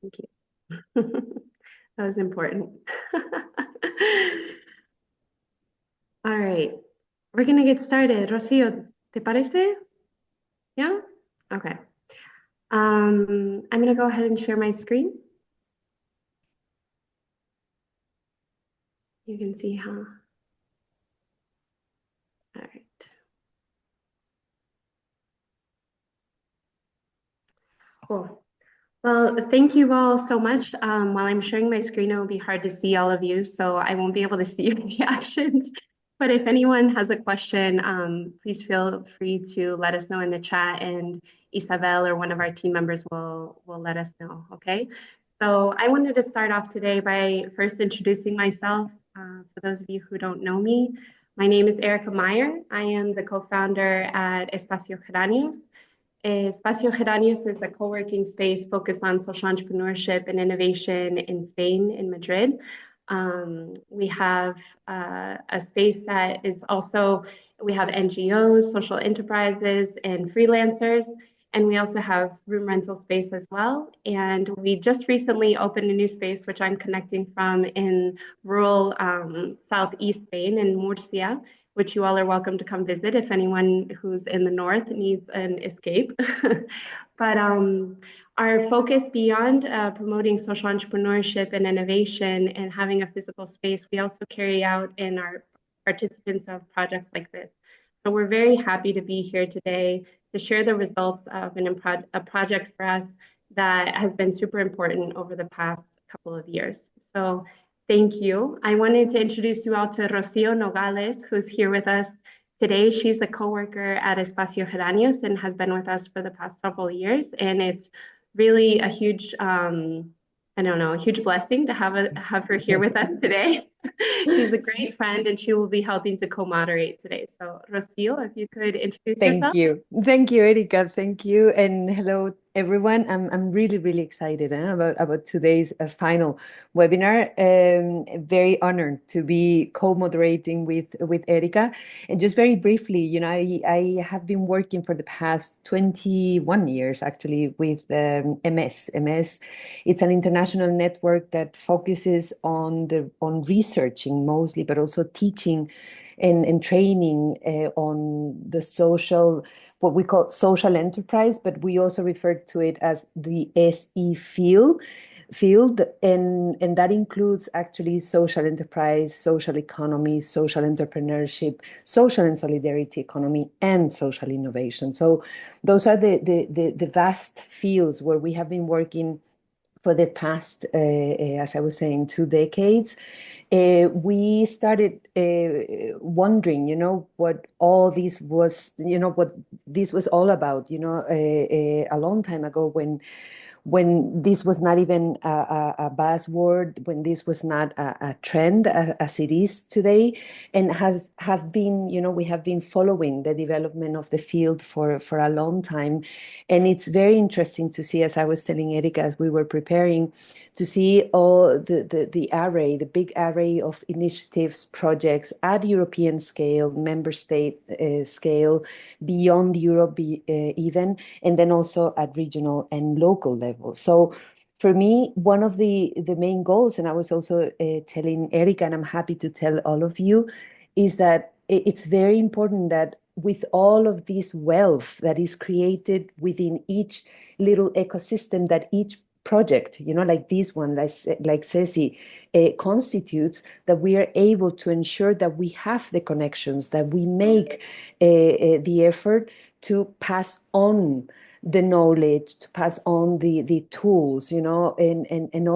Thank you. That was important. All right, we're gonna get started. Rocío, ¿te parece? Yeah? Okay. I'm gonna go ahead and share my screen. You can see how. All right. Cool. Well, thank you all so much. While I'm sharing my screen, it will be hard to see all of you, so I won't be able to see your reactions. But if anyone has a question, please feel free to let us know in the chat, and Isabel or one of our team members will let us know. Okay. So I wanted to start off today by first introducing myself. For those of you who don't know me, my name is Erica Meyer. I am the co-founder at Espacio Geranios. Espacio Geranios is a co-working space focused on social entrepreneurship and innovation in Spain, in Madrid. We have a space that is also, we have NGOs, social enterprises, and freelancers. And we also have room rental space as well. And we just recently opened a new space, which I'm connecting from in rural southeast Spain in Murcia, which you all are welcome to come visit if anyone who's in the north needs an escape. But our focus beyond promoting social entrepreneurship and innovation and having a physical space, we also carry out in our participants of projects like this. So we're very happy to be here today to share the results of a project for us that has been super important over the past couple of years. So thank you. I wanted to introduce you all to Rocío Nogales, who's here with us today. She's a coworker at Espacio Geranios and has been with us for the past several years. And it's really a huge, I don't know, a huge blessing to have her here with us today. She's a great friend and she will be helping to co-moderate today. So Rocío, if you could introduce Thank yourself. you. Thank you, Erika. Thank you. And hello, everyone. I'm really, really excited about today's final webinar. Very honored to be co-moderating with Erika. And just very briefly, I have been working for the past 21 years actually with MS. MS, it's an international network that focuses on researching mostly, but also teaching and training on the social, what we call social enterprise, but we also refer to it as the SE field, and that includes actually social enterprise, social economy, social entrepreneurship, social and solidarity economy, and social innovation. So those are the vast fields where we have been working for the past, as I was saying, 2 decades. We started wondering, what all this was, what this was all about, a long time ago when this was not even a buzzword, when this was not a trend as it is today, and have been, we have been following the development of the field for a long time. And it's very interesting to see, as I was telling Erika, as we were preparing, to see all the array, the big array of initiatives, projects at European scale, member state scale, beyond Europe even, and then also at regional and local level. So for me, one of the main goals, and I was also telling Erika, and I'm happy to tell all of you, is that it's very important that with all of this wealth that is created within each little ecosystem that each project, like this one, like SESI, constitutes, that we are able to ensure that we have the connections, that we make the effort to pass on the knowledge, to pass on the tools, and all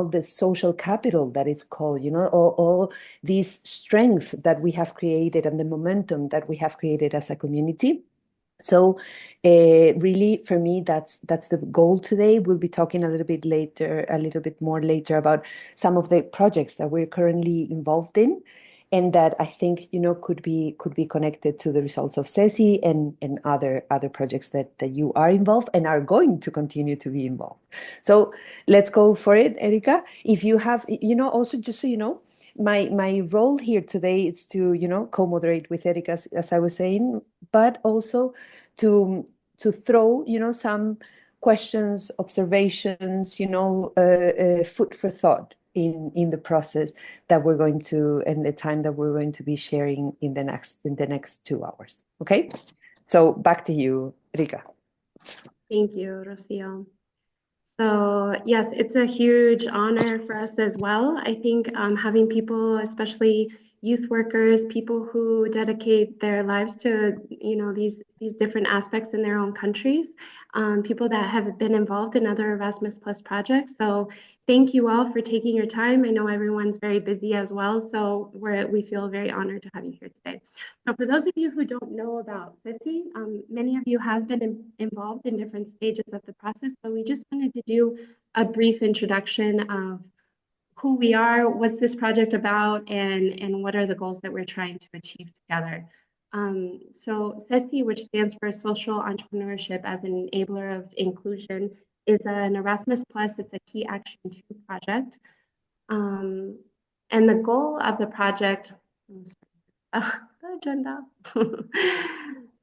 the social capital that is called, all this strength that we have created and the momentum that we have created as a community. So really, for me, that's the goal today. We'll be talking a little bit more later about some of the projects that we're currently involved in, and that I think could be connected to the results of SESI and other projects that you are involved and are going to continue to be involved. So let's go for it, Erika. If you have, also just so you know, my role here today is to co-moderate with Erika, as I was saying, but also to throw some questions, observations, food for thought in the process that we're going to, and the time that we're going to be sharing in the next 2 hours. Okay, so back to you, Rika. Thank you, Rocio. So yes, it's a huge honor for us as well. I think having people, especially youth workers, people who dedicate their lives to these different aspects in their own countries, people that have been involved in other Erasmus Plus projects. So thank you all for taking your time. I know everyone's very busy as well, so we feel very honored to have you here today. So for those of you who don't know about SESI, many of you have been involved in different stages of the process, but we just wanted to do a brief introduction of who we are, what's this project about, and what are the goals that we're trying to achieve together. So SESI, which stands for Social Entrepreneurship as an Enabler of Inclusion, is an Erasmus Plus. It's a Key Action 2 project. And the goal of the project, the agenda.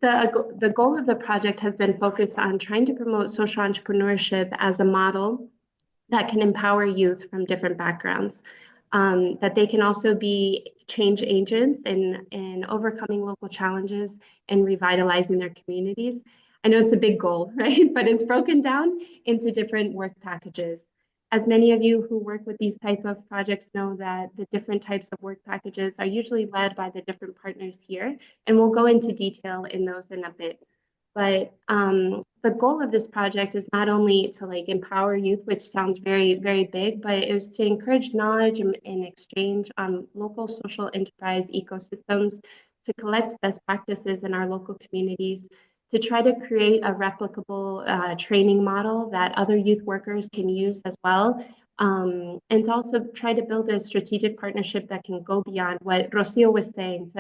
The goal of the project has been focused on trying to promote social entrepreneurship as a model that can empower youth from different backgrounds, that they can also be change agents in overcoming local challenges and revitalizing their communities. I know it's a big goal, right? But it's broken down into different work packages. As many of you who work with these type of projects know that the different types of work packages are usually led by the different partners here, and we'll go into detail in those in a bit. But the goal of this project is not only to empower youth, which sounds very, very big, but it was to encourage knowledge and exchange on local social enterprise ecosystems, to collect best practices in our local communities, to try to create a replicable training model that other youth workers can use as well, and to also try to build a strategic partnership that can go beyond what Rocio was saying.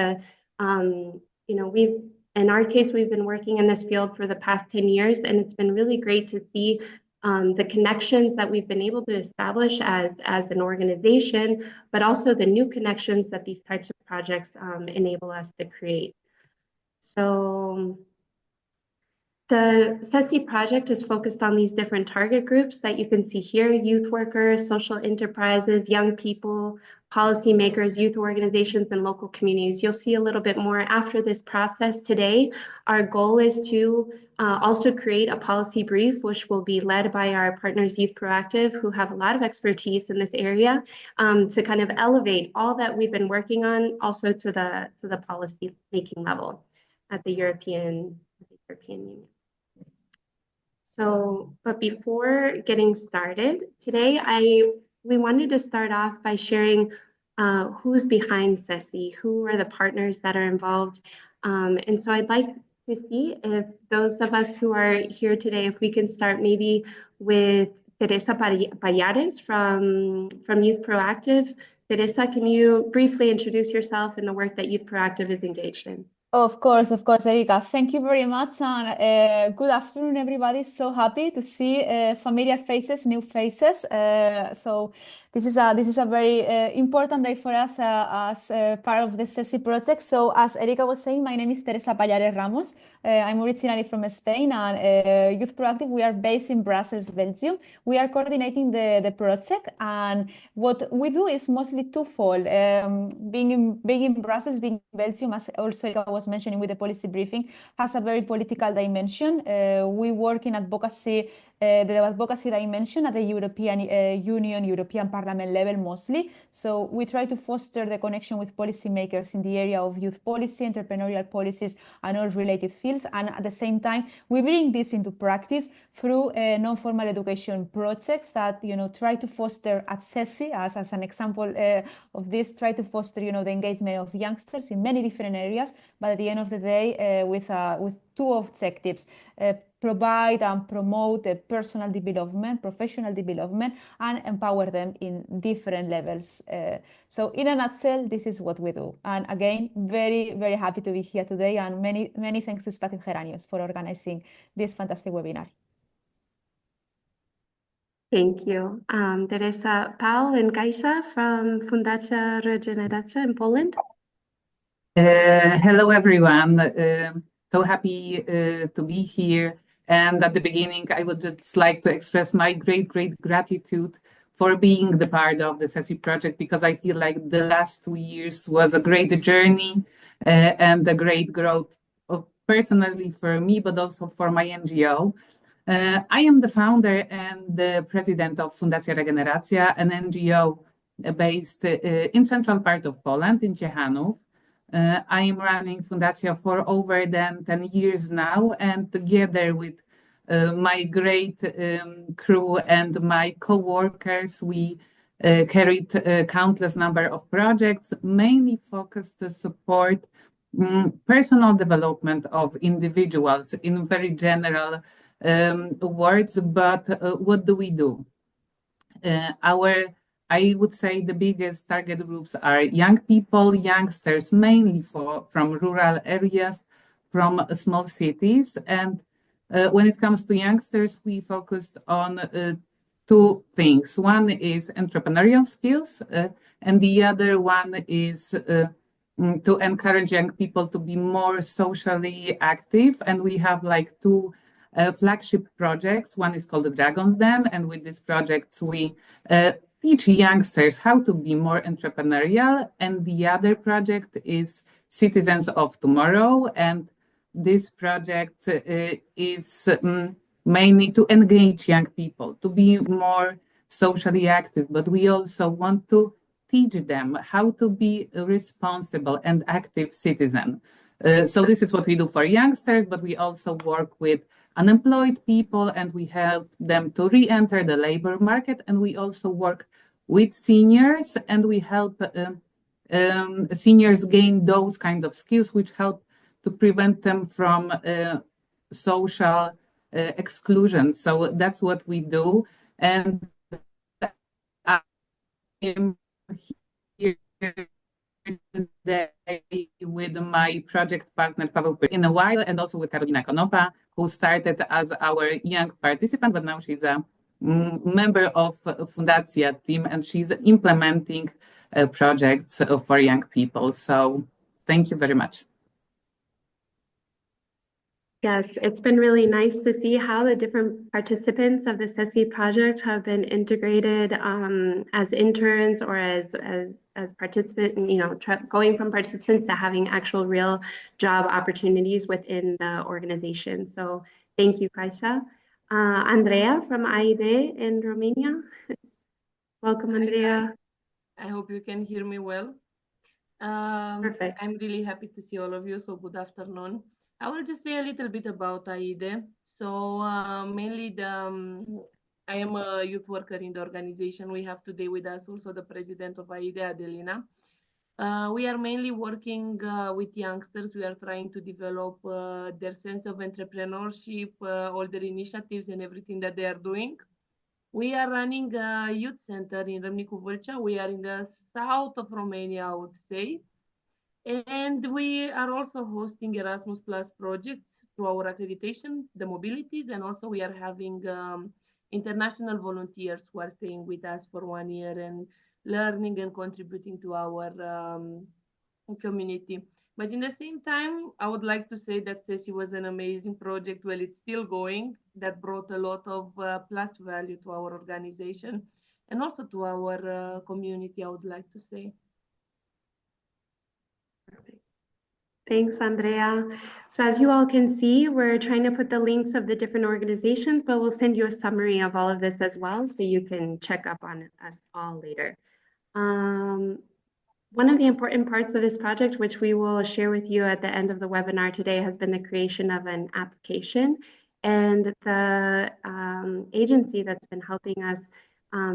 In our case, we've been working in this field for the past 10 years, and it's been really great to see the connections that we've been able to establish as an organization, but also the new connections that these types of projects enable us to create. So the SESI project is focused on these different target groups that you can see here: youth workers, social enterprises, young people, policymakers, youth organizations, and local communities. You'll see a little bit more after this process today. Our goal is to also create a policy brief, which will be led by our partners, Youth Proactive, who have a lot of expertise in this area, to kind of elevate all that we've been working on also to the policy making level at the European Union. So, but before getting started today, we wanted to start off by sharing who's behind SESI, who are the partners that are involved. And so I'd like to see if those of us who are here today, if we can start maybe with Teresa Pallares from Youth Proactive. Teresa, can you briefly introduce yourself and the work that Youth Proactive is engaged in? Of course, Erika. Thank you very much, and good afternoon, everybody. So happy to see familiar faces, new faces. So this is a very important day for us as part of the SESI project. So as Erika was saying, my name is Teresa Pallares Ramos. I'm originally from Spain, and Youth Proactive, we are based in Brussels, Belgium. We are coordinating the project, and what we do is mostly twofold. Being in Brussels, being in Belgium, as also Erika was mentioning with the policy briefing, has a very political dimension. We work in advocacy, the advocacy dimension at the European Union, European Parliament level mostly. So we try to foster the connection with policymakers in the area of youth policy, entrepreneurial policies, and all related fields. And at the same time, we bring this into practice through non-formal education projects that try to foster at SESI, as an example of this, try to foster the engagement of youngsters in many different areas, but at the end of the day with two objectives: provide and promote personal development, professional development, and empower them in different levels. So in a nutshell, this is what we do. And again, very, very happy to be here today, and many, many thanks to Espacio Geranios for organizing this fantastic webinar. Thank you. Teresa, Paul and Kaisa from Fundacja Regeneracja in Poland. Hello, everyone. So happy to be here. And at the beginning, I would just like to express my great gratitude for being the part of the SESI project, because I feel like the last 2 years was a great journey and a great growth personally for me, but also for my NGO. I am the founder and the president of Fundacja Regeneracja, an NGO based in central part of Poland, in Ciechanów. I am running Fundacja for over than 10 years now, and together with my great crew and my co-workers, we carried a countless number of projects, mainly focused to support personal development of individuals in very general words. But what do we do? I would say the biggest target groups are young people, youngsters, mainly from rural areas, from small cities. And when it comes to youngsters, we focused on two things. One is entrepreneurial skills, and the other one is to encourage young people to be more socially active. And we have like two flagship projects. One is called the Dragon's Den, and with these projects we teach youngsters how to be more entrepreneurial. And the other project is Citizens of Tomorrow, and this project is mainly to engage young people to be more socially active, but we also want to teach them how to be a responsible and active citizen. So this is what we do for youngsters, but we also work with unemployed people, and we help them to re-enter the labor market. And we also work with seniors, and we help seniors gain those kind of skills which help to prevent them from social exclusion. So that's what we do. And I am here today with my project partner Paweł in a while, and also with Karolina Konopa, who started as our young participant, but now she's a member of Fundacja team, and she's implementing projects for young people. So thank you very much. Yes, it's been really nice to see how the different participants of the SESI project have been integrated as interns or as participants, going from participants to having actual real job opportunities within the organization. So thank you, Kaisa. Andrea from AIDE in Romania. Welcome, Andrea. I hope you can hear me well. Perfect. I'm really happy to see all of you, so good afternoon. I will just say a little bit about AIDE. So mainly I am a youth worker in the organization. We have today with us also the president of AIDE, Adelina. We are mainly working with youngsters. We are trying to develop their sense of entrepreneurship, all their initiatives and everything that they are doing. We are running a youth center in Râmnicu Vâlcea. We are in the south of Romania, I would say. And we are also hosting Erasmus Plus projects through our accreditation, the mobilities, and also we are having international volunteers who are staying with us for 1 year and learning and contributing to our community. But in the same time, I would like to say that SESI was an amazing project. Well, it's still going. That brought a lot of plus value to our organization and also to our community, I would like to say. Thanks, Andrea. So as you all can see, we're trying to put the links of the different organizations, but we'll send you a summary of all of this as well, so you can check up on us all later. One of the important parts of this project, which we will share with you at the end of the webinar today, has been the creation of an application. And the agency that's been helping us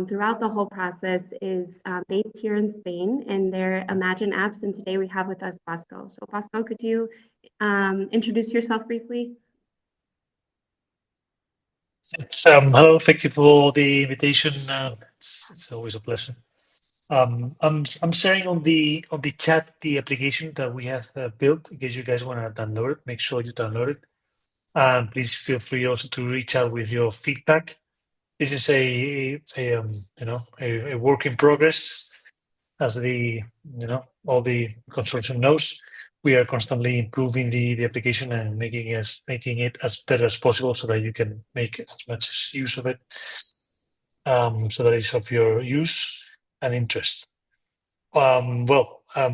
throughout the whole process is based here in Spain, and they're Imagine Apps. And today we have with us Bosco. So Bosco, could you introduce yourself briefly? Hello, thank you for the invitation. It's always a pleasure. I'm sharing on the chat the application that we have built. In case you guys want to download it, make sure you download it. And please feel free also to reach out with your feedback. This is a work in progress, as all the consortium knows. we are constantly improving the application and making it as better as possible so that you can make as much use of it, so that it's of your use and interest.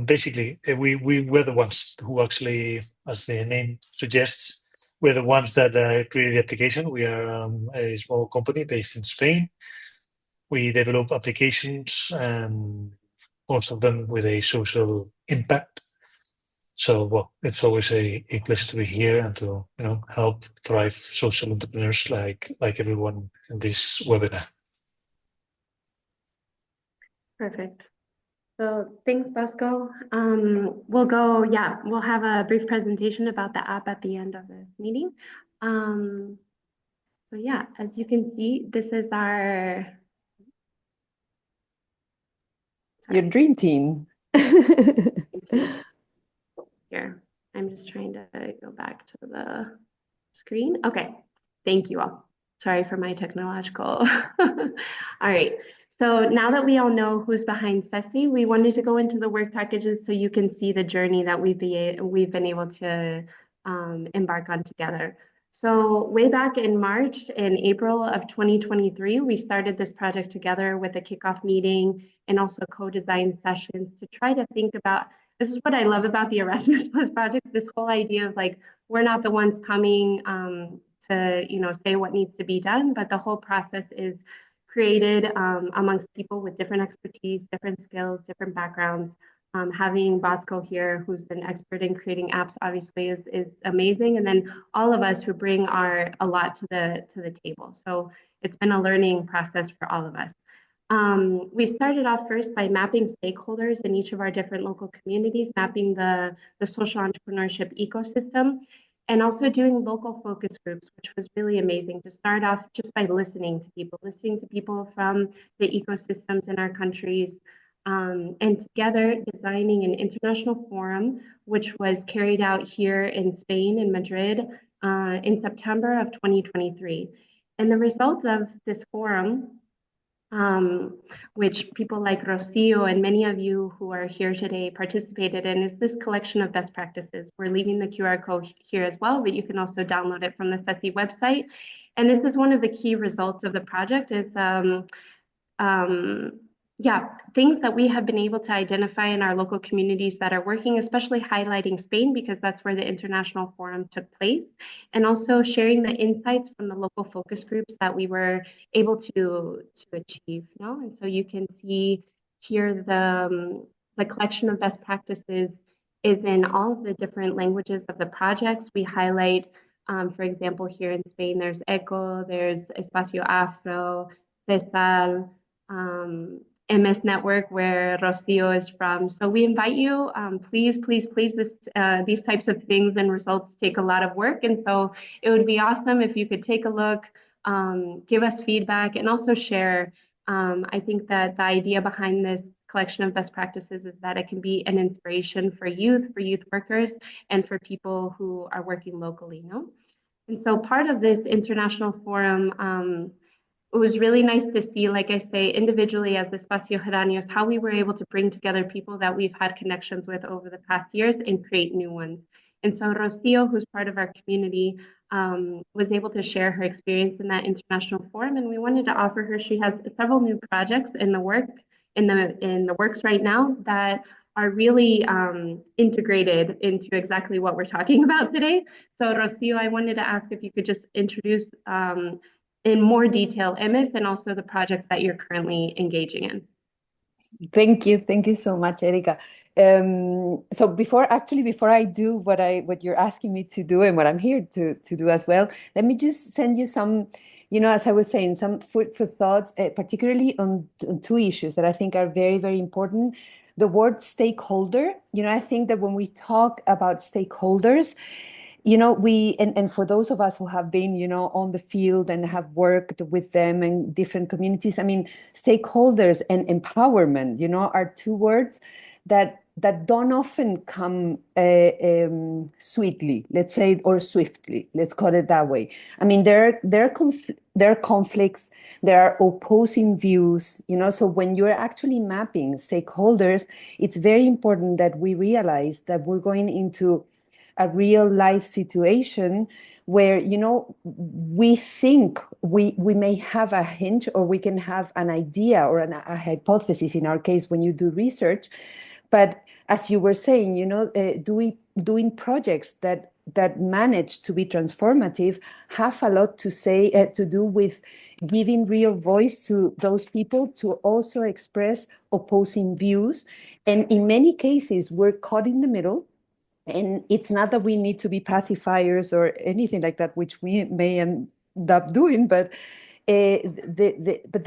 Basically, we were the ones who actually, as the name suggests, we're the ones that created the application. We are a small company based in Spain. We develop applications, and most of them with a social impact. So, well, it's always a pleasure to be here and to help thrive social entrepreneurs like everyone in this webinar. Perfect. So thanks, Bosco. We'll have a brief presentation about the app at the end of the meeting. So yeah, as you can see, this is your dream team. Here, I'm just trying to go back to the screen. Okay, thank you all. Sorry for my technological. All right. So now that we all know who's behind SESI, we wanted to go into the work packages so you can see the journey that we've been able to embark on together. So way back in March and April of 2023, we started this project together with a kickoff meeting and also co-design sessions to try to think about, this is what I love about the Erasmus Plus project, this whole idea of like, we're not the ones coming to say what needs to be done, but the whole process is created amongst people with different expertise, different skills, different backgrounds. Having Bosco here, who's an expert in creating apps, obviously is amazing, and then all of us who bring a lot to the table. So it's been a learning process for all of us. We started off first by mapping stakeholders in each of our different local communities, mapping the social entrepreneurship ecosystem, and also doing local focus groups, which was really amazing to start off just by listening to people from the ecosystems in our countries, and together designing an international forum, which was carried out here in Spain, in Madrid, in September of 2023. And the result of this forum, which people like Rocio and many of you who are here today participated in, is this collection of best practices. We're leaving the QR code here as well, but you can also download it from the SESI website. And this is one of the key results of the project is things that we have been able to identify in our local communities that are working, especially highlighting Spain, because that's where the international forum took place, and also sharing the insights from the local focus groups that we were able to achieve. And so you can see here the collection of best practices is in all of the different languages of the projects. We highlight, for example, here in Spain, there's ECO, there's Espacio Afro, CESAL, MS Network, where Rocio is from. So we invite you, please, these types of things and results take a lot of work. And so it would be awesome if you could take a look, give us feedback, and also share. I think that the idea behind this collection of best practices is that it can be an inspiration for youth workers, and for people who are working locally. And so part of this international forum, it was really nice to see, like I say, individually as the Espacio Geranios, how we were able to bring together people that we've had connections with over the past years and create new ones. And so Rocio, who's part of our community, was able to share her experience in that international forum, and we wanted to offer her. She has several new projects in the works right now that are really integrated into exactly what we're talking about today. So Rocio, I wanted to ask if you could just introduce in more detail MS and also the projects that you're currently engaging in. Thank you so much, Erika. So before I do what you're asking me to do and what I'm here to do as well, let me just send you some, as I was saying, some food for thoughts, particularly on two issues that I think are very, very important. The word stakeholder, I think that when we talk about stakeholders, and for those of us who have been, on the field and have worked with them in different communities, I mean, stakeholders and empowerment, are two words that that don't often come sweetly, let's say, or swiftly. Let's call it that way. I mean, there are conflicts, there are opposing views, you know. So when you're actually mapping stakeholders, it's very important that we realize that we're going into a real life situation where, you know, we think we may have a hint, or we can have an idea or a hypothesis in our case when you do research. But as you were saying, you know, doing projects that manage to be transformative have a lot to say to do with giving real voice to those people to also express opposing views. And in many cases, we're caught in the middle. And it's not that we need to be pacifiers or anything like that, which we may end up doing, but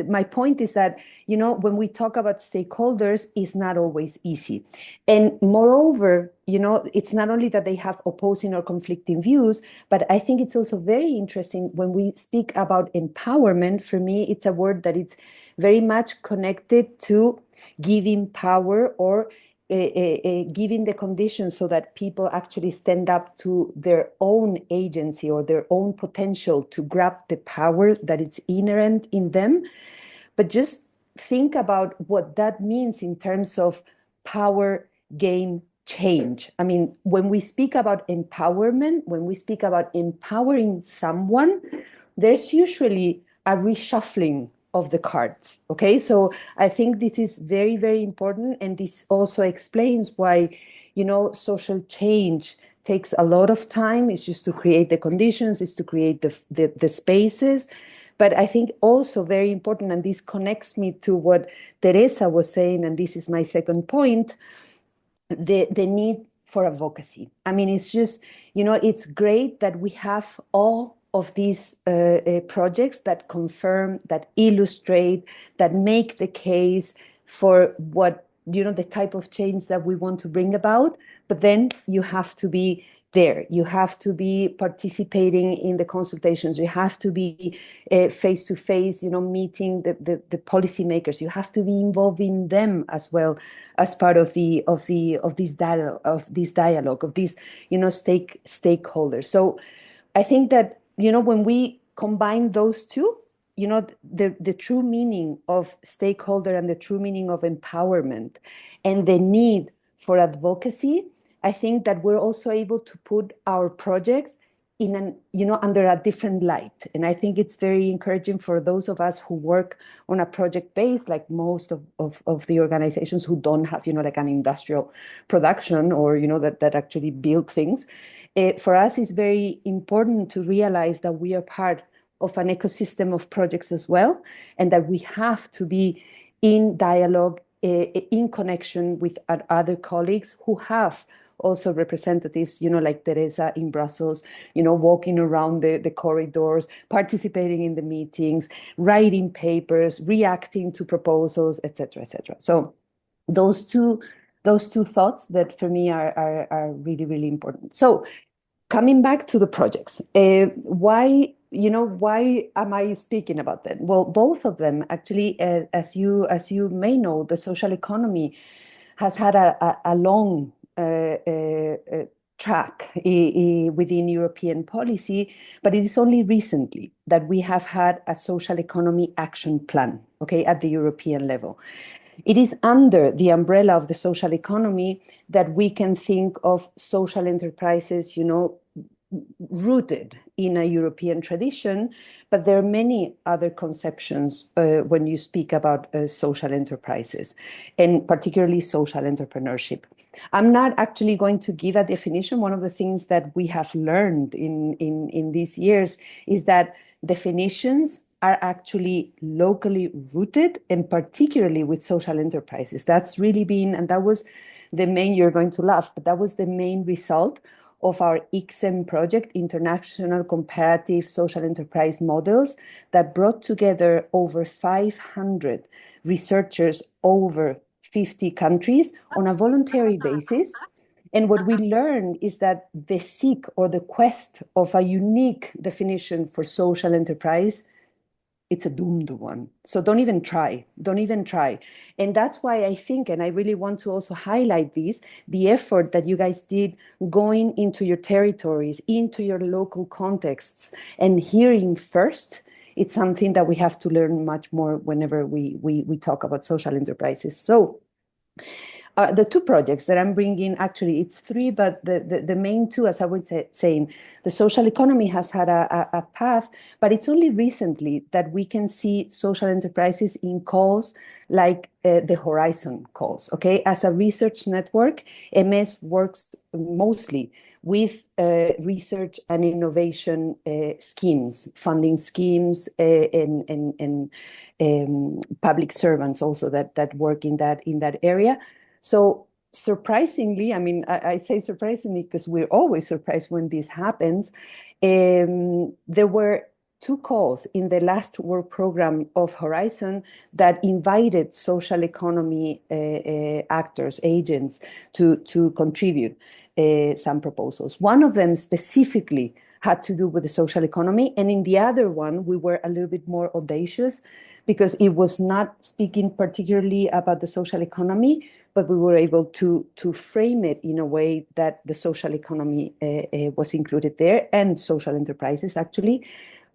my point is that, you know, when we talk about stakeholders, it's not always easy. And moreover, you know, it's not only that they have opposing or conflicting views, but I think it's also very interesting when we speak about empowerment. For me, it's a word that it's very much connected to giving power, or giving the conditions so that people actually stand up to their own agency or their own potential to grab the power that is inherent in them. But just think about what that means in terms of power game change. I mean, when we speak about empowerment, when we speak about empowering someone, there's usually a reshuffling of the cards. Okay, so I think this is very, very important, and this also explains why, you know, social change takes a lot of time. It's just to create the conditions, it's to create the spaces. But I think also very important, and this connects me to what Teresa was saying, and this is my second point, the need for advocacy. I mean, it's just, you know, it's great that we have all of these projects that confirm, that illustrate, that make the case for what, you know, the type of change that we want to bring about. But then you have to be there. You have to be participating in the consultations. You have to be face to face, you know, meeting the policymakers. You have to be involving them as well as part of this dialogue, of these, you know, stakeholders. So I think that, you know, when we combine those two, you know, the true meaning of stakeholder and the true meaning of empowerment and the need for advocacy, I think that we're also able to put our projects in an, you know, under a different light. And I think it's very encouraging for those of us who work on a project base, like most of the organizations who don't have, you know, like an industrial production, or, you know, that actually build things. For us, it's very important to realize that we are part of an ecosystem of projects as well, and that we have to be in dialogue, in connection with our other colleagues who have also representatives, you know, like Teresa in Brussels, you know, walking around the corridors, participating in the meetings, writing papers, reacting to proposals, etc., etc. So those two thoughts that for me are really, really important. So coming back to the projects, why am I speaking about them? Well, both of them actually, as you may know, the social economy has had a long track within European policy, but it is only recently that we have had a social economy action plan, okay, at the European level. It is under the umbrella of the social economy that we can think of social enterprises, you know, rooted in a European tradition, but there are many other conceptions when you speak about social enterprises, and particularly social entrepreneurship. I'm not actually going to give a definition. One of the things that we have learned in these years is that definitions are actually locally rooted, and particularly with social enterprises. That's really been, and that was the main, you're going to laugh, but that was the main result of our ICSEM project, International Comparative Social Enterprise Models, that brought together over 500 researchers over 50 countries on a voluntary basis. And what we learned is that the seek, or the quest of a unique definition for social enterprise, it's a doomed one. So don't even try. Don't even try. And that's why I think, and I really want to also highlight this, the effort that you guys did going into your territories, into your local contexts, and hearing first. It's something that we have to learn much more whenever we talk about social enterprises. So the two projects that I'm bringing, actually, it's three, but the main two, as I was saying, the social economy has had a path, but it's only recently that we can see social enterprises in calls like the Horizon calls, okay? As a research network, MS works mostly with research and innovation schemes, funding schemes, and public servants also that work in that area. So surprisingly, I mean, I say surprisingly because we're always surprised when this happens. There were two calls in the last work program of Horizon that invited social economy actors, agents, to contribute some proposals. One of them specifically had to do with the social economy, and in the other one, we were a little bit more audacious because it was not speaking particularly about the social economy, but we were able to frame it in a way that the social economy was included there, and social enterprises, actually.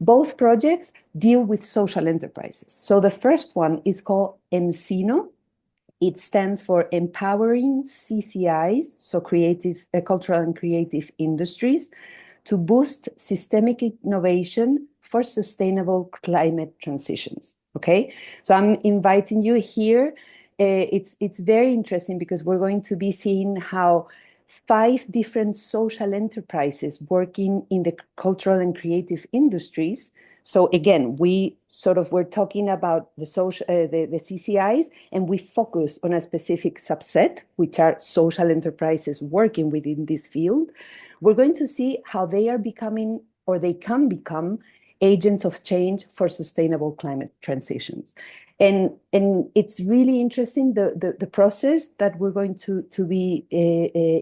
Both projects deal with social enterprises. So the first one is called ENCINO. It stands for Empowering CCIs, so creative, cultural and creative industries, to boost systemic innovation for sustainable climate transitions. Okay, so I'm inviting you here. It's very interesting because we're going to be seeing how 5 different social enterprises working in the cultural and creative industries. So again, we're talking about the CCIs, and we focus on a specific subset, which are social enterprises working within this field. We're going to see how they are becoming, or they can become, agents of change for sustainable climate transitions. And it's really interesting, the process that we're going to be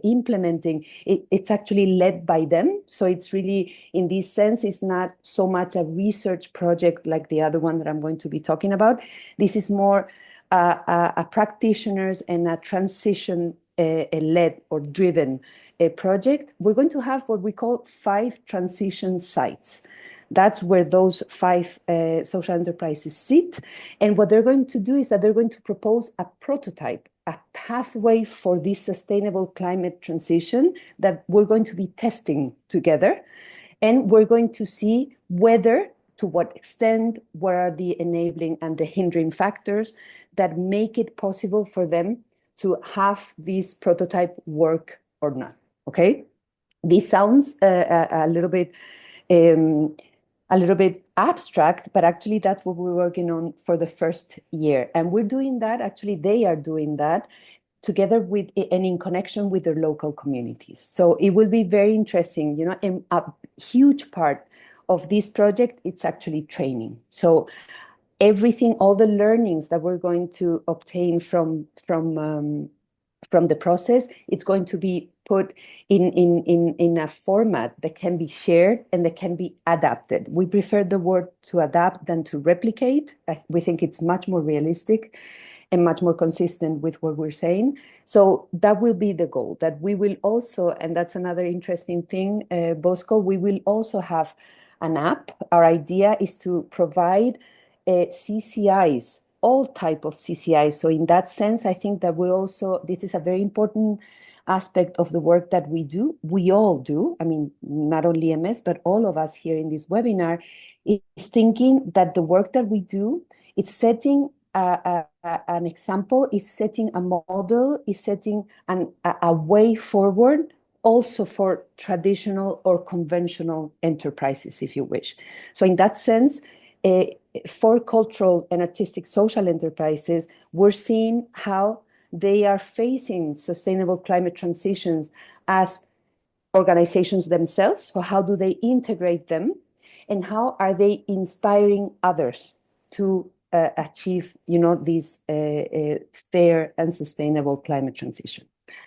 implementing. It's actually led by them. So it's really, in this sense, it's not so much a research project like the other one that I'm going to be talking about. This is more a practitioners and a transition led or driven project. We're going to have what we call 5 transition sites. That's where those 5 social enterprises sit. And what they're going to do is that they're going to propose a prototype, a pathway for this sustainable climate transition that we're going to be testing together. And we're going to see whether, to what extent, what are the enabling and the hindering factors that make it possible for them to have this prototype work or not. Okay? This sounds a little bit abstract, but actually that's what we're working on for the first year. And we're doing that, actually they are doing that together with and in connection with their local communities. So it will be very interesting, you know, and a huge part of this project, it's actually training. So everything, all the learnings that we're going to obtain from the process, it's going to be put in a format that can be shared and that can be adapted. We prefer the word to adapt than to replicate. We think it's much more realistic and much more consistent with what we're saying. So that will be the goal, that we will also, and that's another interesting thing, Bosco, we will also have an app. Our idea is to provide CCIs, all type of CCIs. So in that sense, I think that this is a very important aspect of the work that we do. We all do. I mean, not only MS, but all of us here in this webinar is thinking that the work that we do, it's setting an example, it's setting a model, it's setting a way forward also for traditional or conventional enterprises, if you wish. So in that sense, for cultural and artistic social enterprises, we're seeing how they are facing sustainable climate transitions as organizations themselves. So how do they integrate them? And how are they inspiring others to achieve, you know, this fair and sustainable climate transition?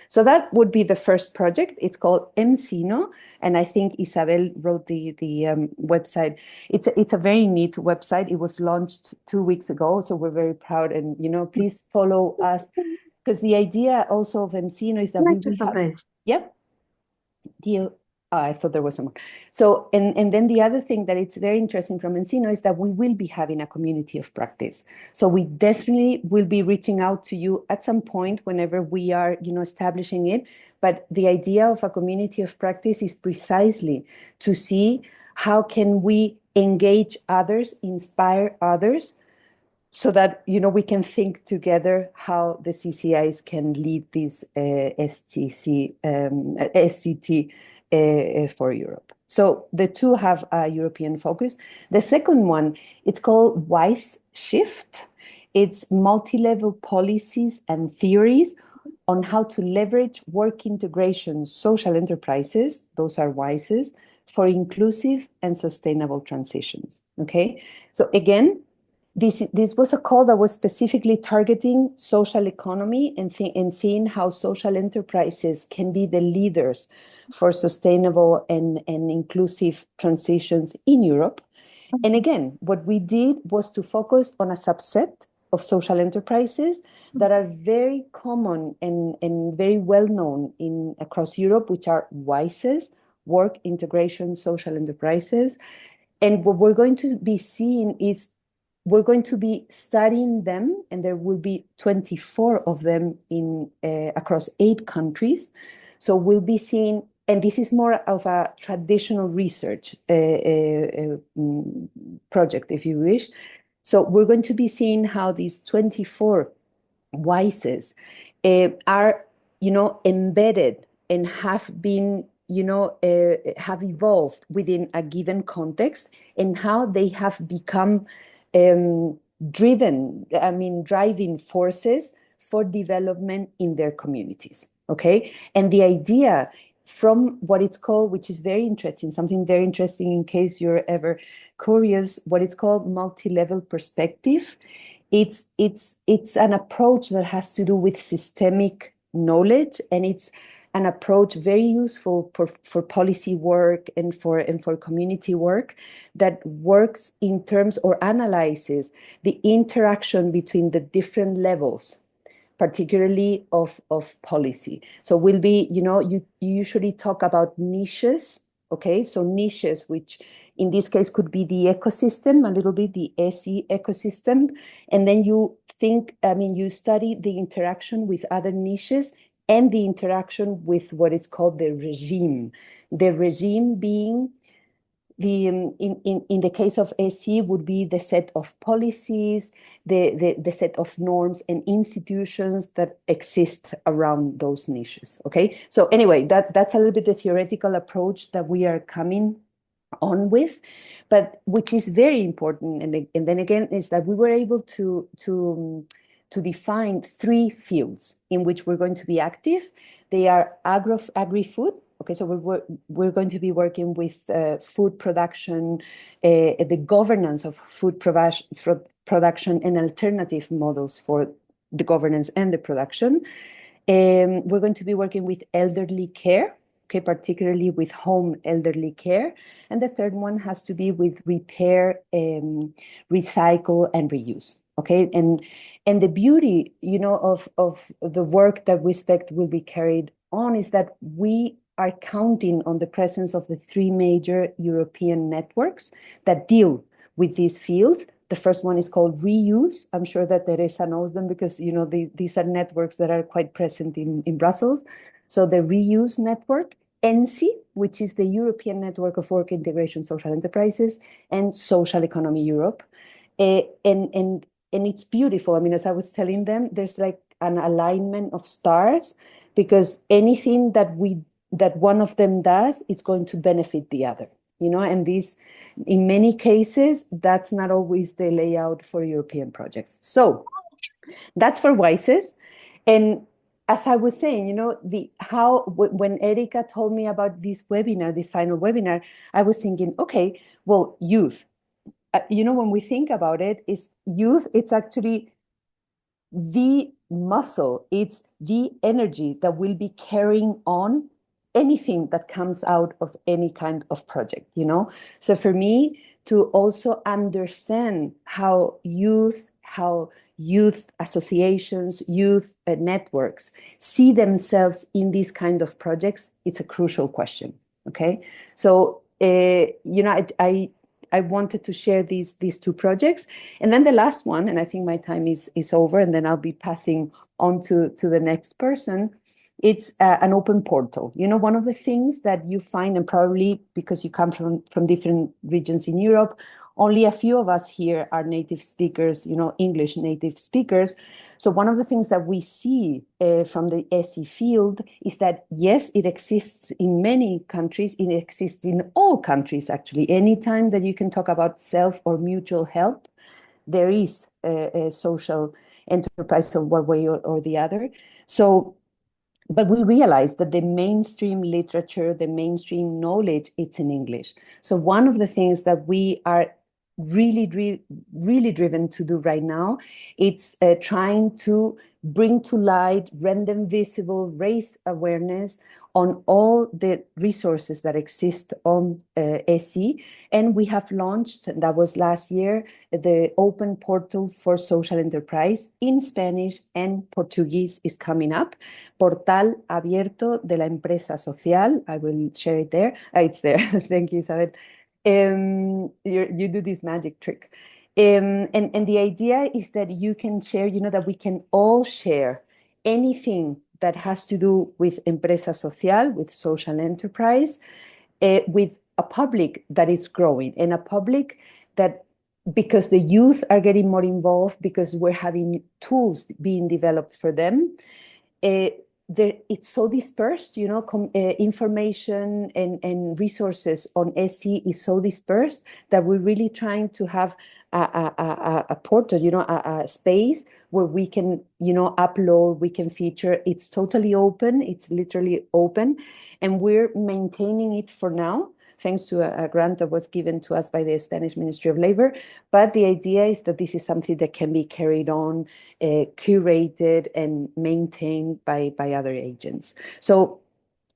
So that would be the first project. It's called Ensino, and I think Isabel wrote the website. It's a very neat website. It was launched 2 weeks ago, so we're very proud. And please follow us, because the idea also of Ensino is that we will have. Yep. I thought there was someone. So, and then the other thing that it's very interesting from Encino is that we will be having a community of practice. So we definitely will be reaching out to you at some point whenever we are, establishing it. But the idea of a community of practice is precisely to see how can we engage others, inspire others, so that we can think together how the CCIs can lead this SCT for Europe. So the two have a European focus. The second one, it's called WISE Shift. It's multi-level policies and theories on how to leverage work integration social enterprises, those are WISEs, for inclusive and sustainable transitions. Okay, so again, this was a call that was specifically targeting social economy and seeing how social enterprises can be the leaders for sustainable and inclusive transitions in Europe. And again, what we did was to focus on a subset of social enterprises that are very common and very well known across Europe, which are WISEs, work integration social enterprises. And what we're going to be seeing is we're going to be studying them, and there will be 24 of them across 8 countries. So we'll be seeing, and this is more of a traditional research project, if you wish. So we're going to be seeing how these 24 WISEs are, embedded and have been, have evolved within a given context, and how they have become driving forces for development in their communities. Okay, and the idea from what it's called, which is very interesting, something very interesting in case you're ever curious, what it's called multi-level perspective. It's an approach that has to do with systemic knowledge, and it's an approach very useful for policy work and for community work that works in terms or analyzes the interaction between the different levels, particularly of policy. So we'll be, you usually talk about niches, okay? So niches, which in this case could be the ecosystem, a little bit the SE ecosystem. And then you study the interaction with other niches and the interaction with what is called the regime. The regime being in the case of SE would be the set of policies, the set of norms and institutions that exist around those niches. Okay, so anyway, that's a little bit the theoretical approach that we are coming on with, but which is very important. And then again, is that we were able to define 3 fields in which we're going to be active. They are agri-food. Okay, so we're going to be working with food production, the governance of food production and alternative models for the governance and the production. We're going to be working with elderly care, okay, particularly with home elderly care. And the third one has to be with repair, recycle, and reuse. Okay, and the beauty, of the work that we expect will be carried on is that we are counting on the presence of the 3 major European networks that deal with these fields. The first one is called Reuse. I'm sure that Teresa knows them because, these are networks that are quite present in Brussels. So the Reuse network, ENSI, which is the European Network of Work Integration Social Enterprises, and Social Economy Europe. And it's beautiful. I mean, as I was telling them, there's like an alignment of stars, because anything that one of them does is going to benefit the other, and this, in many cases, that's not always the layout for European projects. So that's for WISEs. And as I was saying, when Erika told me about this webinar, this final webinar, I was thinking, okay, well, youth. When we think about it, it's youth, it's actually the muscle, it's the energy that will be carrying on anything that comes out of any kind of project, you know? So for me, to also understand how youth associations, youth networks see themselves in these kind of projects, it's a crucial question. Okay, so you know, I wanted to share these two projects, and then the last one, and I think my time is over, and then I'll be passing on to the next person. It's an open portal. You know, one of the things that you find, and probably because you come from different regions in Europe, only a few of us here are native speakers, you know, English native speakers. So one of the things that we see from the SE field is that, yes, it exists in many countries. It exists in all countries, actually. Anytime that you can talk about self or mutual help, there is a social enterprise of one way or the other. So, but we realize that the mainstream literature, the mainstream knowledge, it's in English. So one of the things that we are really driven to do right now, it's trying to bring to light, render visible, raise awareness on all the resources that exist on SE. And we have launched, that was last year, the open portal for social enterprise in Spanish, and Portuguese is coming up. Portal Abierto de la Empresa Social. I will share it there. It's there. Thank you, Isabel. You do this magic trick. And the idea is that you can share, you know, that we can all share anything that has to do with Empresa Social, with social enterprise, with a public that is growing, and a public that, because the youth are getting more involved, because we're having tools being developed for them, it's so dispersed, you know, information and resources on SE is so dispersed that we're really trying to have a portal, you know, a space where we can, you know, upload, we can feature. It's totally open, it's literally open, and we're maintaining it for now, thanks to a grant that was given to us by the Spanish Ministry of Labor. But the idea is that this is something that can be carried on, curated and maintained by other agents. So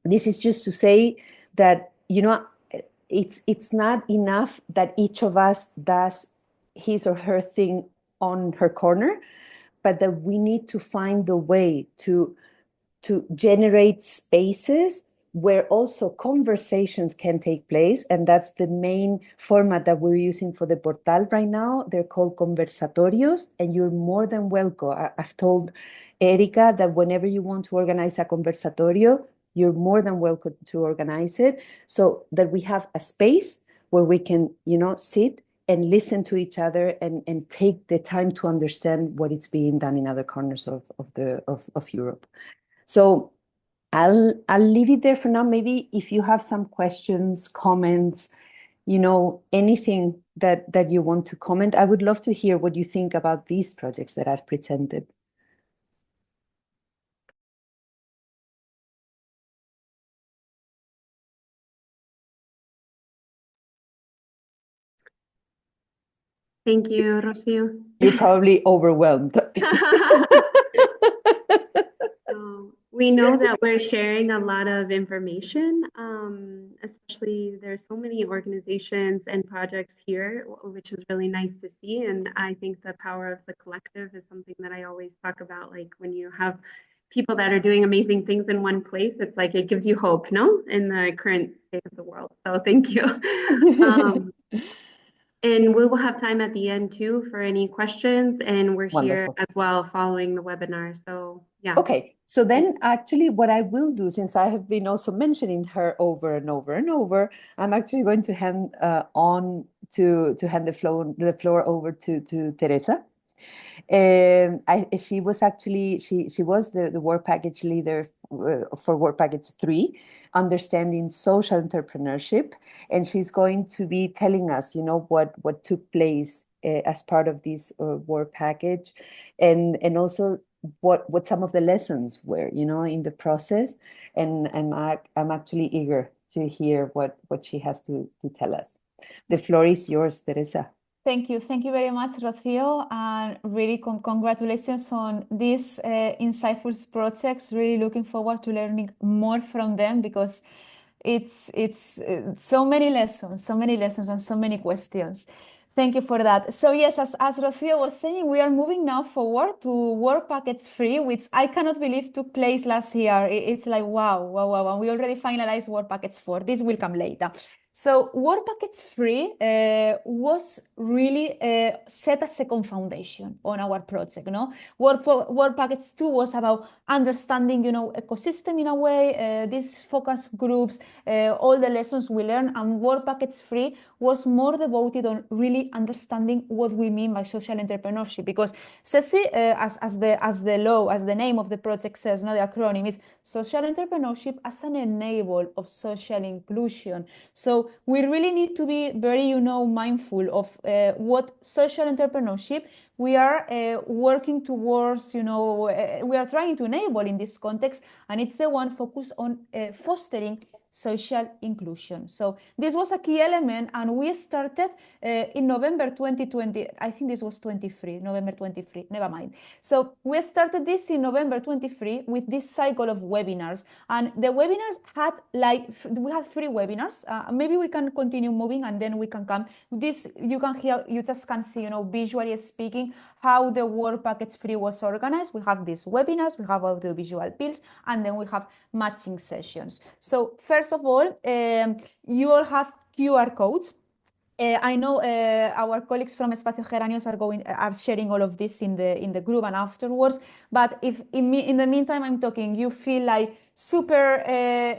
this is just to say that, you know, it's not enough that each of us does his or her thing on her corner, but that we need to find the way to generate spaces where also conversations can take place. And that's the main format that we're using for the portal right now. They're called conversatorios, and you're more than welcome. I've told Erika that whenever you want to organize a conversatorio, you're more than welcome to organize it, so that we have a space where we can, you know, sit and listen to each other and take the time to understand what is being done in other corners of Europe. So I'll leave it there for now. Maybe if you have some questions, comments, you know, anything that you want to comment, I would love to hear what you think about these projects that I've presented. Thank you, Rocio. You're probably overwhelmed. We know that we're sharing a lot of information, especially there's so many organizations and projects here, which is really nice to see. And I think the power of the collective is something that I always talk about. Like when you have people that are doing amazing things in one place, it's like it gives you hope, no, in the current state of the world. So thank you. And we will have time at the end too for any questions, and we're here Wonderful. as well following the webinar. So yeah. Okay, so then actually what I will do, since I have been also mentioning her over and over and over, I'm actually going to hand hand the floor over to Teresa. She was actually she was the work package leader for work package 3, understanding social entrepreneurship, and she's going to be telling us, you know, what took place as part of this work package, and also what some of the lessons were, you know, in the process. And I'm actually eager to hear what she has to tell us. The floor is yours, Teresa. Thank you. Thank you very much, Rocio. And really congratulations on these insightful projects. Really looking forward to learning more from them because it's so many lessons and so many questions. Thank you for that. So yes, as Rocio was saying, we are moving now forward to Work Packets 3, which I cannot believe took place last year. It's like, wow, wow, wow. And we already finalized Work Packets 4. This will come later. So Work Packets 3 was really set a second foundation on our project. Work Packets 2 was about understanding, ecosystem in a way, these focus groups, all the lessons we learned, and Work Packets 3 was more devoted on really understanding what we mean by social entrepreneurship, because SESI, as the name of the project says, the acronym is social entrepreneurship as an enabler of social inclusion. So we really need to be very, mindful of what social entrepreneurship we are working towards, we are trying to enable in this context, and it's the one focused on fostering social inclusion. So this was a key element, and we started in November 2020. I think this was November 23, never mind. So we started this in November 23 with this cycle of webinars, and the webinars had we had 3 webinars. Maybe we can continue moving and then we can come. This you can hear, you just can see, visually speaking, how the Work Packets 3 was organized. We have these webinars, we have audiovisual pills, and then we have matching sessions. So first of all, you all have QR codes. I know our colleagues from Espacio Geranios are sharing all of this in the group and afterwards. But if in the meantime I'm talking, you feel like super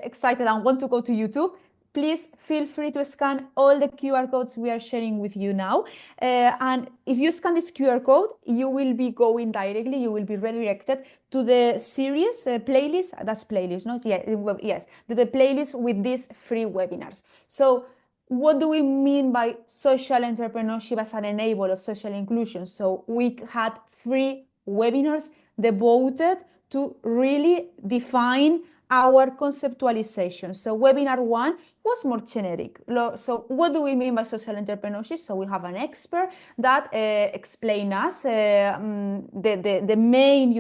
excited and want to go to YouTube, please feel free to scan all the QR codes we are sharing with you now. And if you scan this QR code, you will be going directly, you will be redirected to the series playlist. That's playlist, no? Yeah, yes, the playlist with these 3 webinars. So what do we mean by social entrepreneurship as an enabler of social inclusion? So we had 3 webinars devoted to really define our conceptualization. So webinar 1 was more generic. So what do we mean by social entrepreneurship? So we have an expert that explain us the main,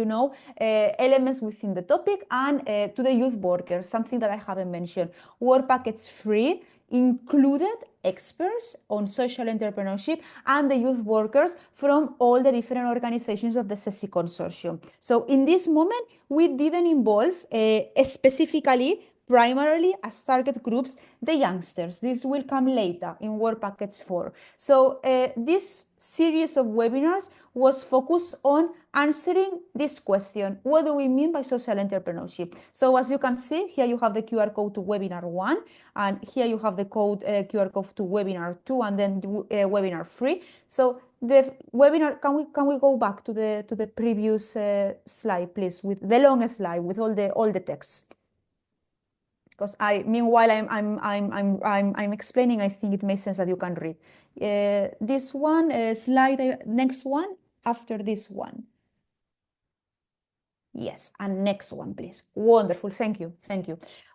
elements within the topic, and to the youth workers, something that I haven't mentioned. Work Packets 3 included experts on social entrepreneurship and the youth workers from all the different organizations of the SESI consortium. So in this moment, we didn't involve specifically, primarily as target groups, the youngsters. This will come later in Work Packets 4. So this series of webinars was focused on answering this question: what do we mean by social entrepreneurship? So as you can see, here you have the QR code to webinar 1, and here you have the QR code to webinar 2, and then webinar 3. So the webinar, can we go back to the previous slide, please, with the longest slide with all the text? Because meanwhile I'm explaining, I think it makes sense that you can read. This one slide, next one after this one. Yes, and next one, please. Wonderful, thank you.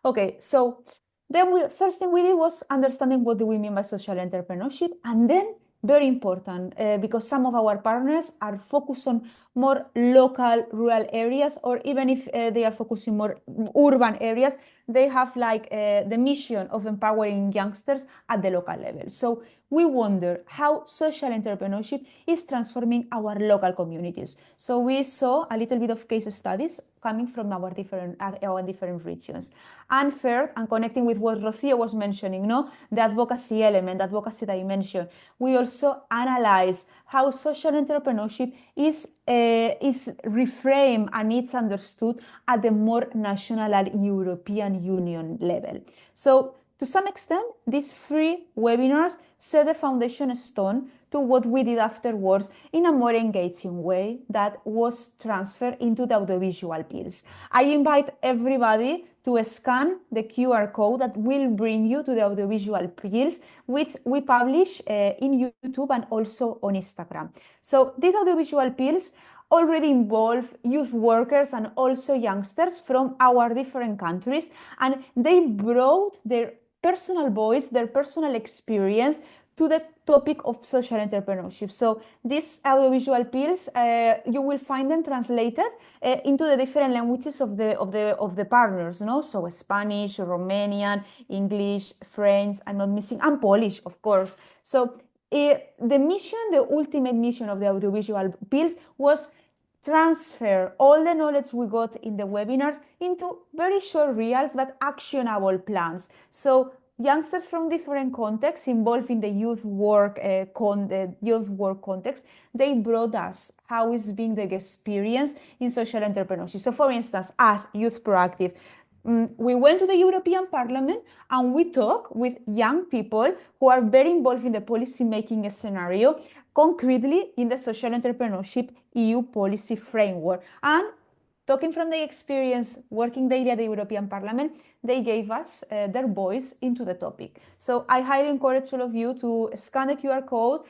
Okay, so then first thing we did was understanding what do we mean by social entrepreneurship, and then very important, because some of our partners are focused on more local, rural areas, or even if they are focusing more urban areas, they have the mission of empowering youngsters at the local level. So we wonder how social entrepreneurship is transforming our local communities. So we saw a little bit of case studies coming from our different regions. And third, and connecting with what Rocio was mentioning, the advocacy element, the advocacy dimension, we also analyze how social entrepreneurship is reframed and it's understood at the more national and European Union level. So to some extent, these 3 webinars set the foundation stone to what we did afterwards in a more engaging way that was transferred into the audiovisual piece. I invite everybody to scan the QR code that will bring you to the audiovisual reels, which we publish in YouTube and also on Instagram. So these audiovisual reels already involve youth workers and also youngsters from our different countries, and they brought their personal voice, their personal experience to the topic of social entrepreneurship. So these audiovisual pills, you will find them translated into the different languages of the partners, no? So Spanish, Romanian, English, French, I'm not missing, and Polish, of course. So the mission, the ultimate mission of the audiovisual pills was transfer all the knowledge we got in the webinars into very short reels but actionable plans. So youngsters from different contexts involved in the youth work context, they brought us how is being the experience in social entrepreneurship. So for instance, as Youth Proactive, we went to the European Parliament and we talked with young people who are very involved in the policy making scenario, concretely in the social entrepreneurship EU policy framework. And talking from their experience working daily at the European Parliament, they gave us their voice into the topic. So I highly encourage all of you to scan the QR code,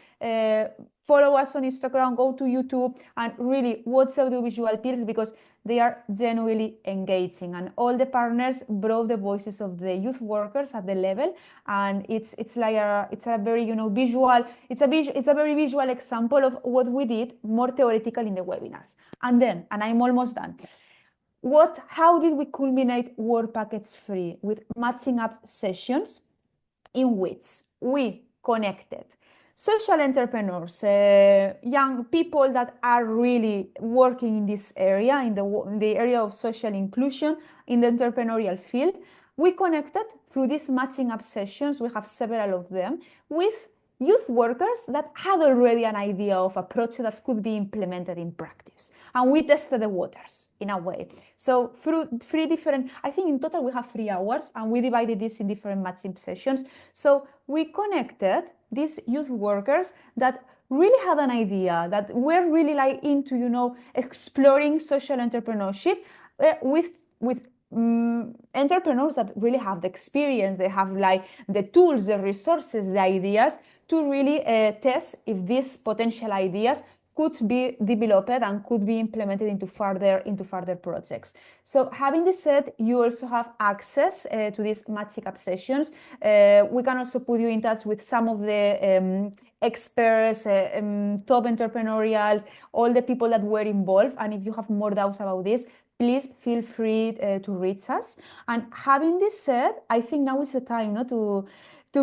follow us on Instagram, go to YouTube, and really watch the audiovisual pills because they are genuinely engaging, and all the partners brought the voices of the youth workers at the level, and it's a very visual, it's a very visual example of what we did more theoretical in the webinars. And I'm almost done. How did we culminate Work Package 3 with matching up sessions in which we connected social entrepreneurs, young people that are really working in this area, in the area of social inclusion, in the entrepreneurial field. We connected through these matching up sessions, we have several of them, with youth workers that had already an idea of approach that could be implemented in practice. And we tested the waters in a way. So through 3 different, I think in total we have 3 hours, and we divided this in different matching sessions. So we connected these youth workers that really had an idea, that were really into, exploring social entrepreneurship with entrepreneurs that really have the experience, they have the tools, the resources, the ideas to really test if these potential ideas could be developed and could be implemented into further projects. So having this said, you also have access to these matching up sessions. We can also put you in touch with some of the experts, top entrepreneurials, all the people that were involved. And if you have more doubts about this, please feel free to reach us. And having this said, I think now is the time to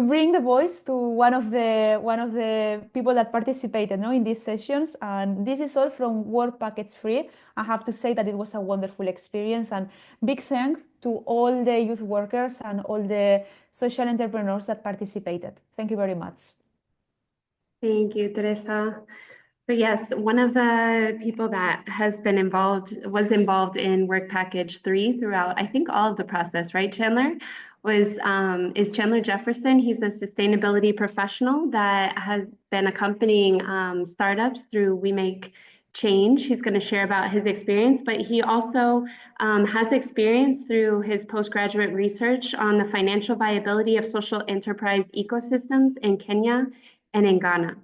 bring the voice to one of the people that participated in these sessions. And this is all from Work Package 3. I have to say that it was a wonderful experience, and big thanks to all the youth workers and all the social entrepreneurs that participated. Thank you very much. Thank you, Teresa. So yes, one of the people that was involved in Work Package 3 throughout, I think, all of the process, right, Chandler? Is Chandler Jefferson. He's a sustainability professional that has been accompanying startups through We Make Change. He's going to share about his experience, but he also has experience through his postgraduate research on the financial viability of social enterprise ecosystems in Kenya and in Ghana.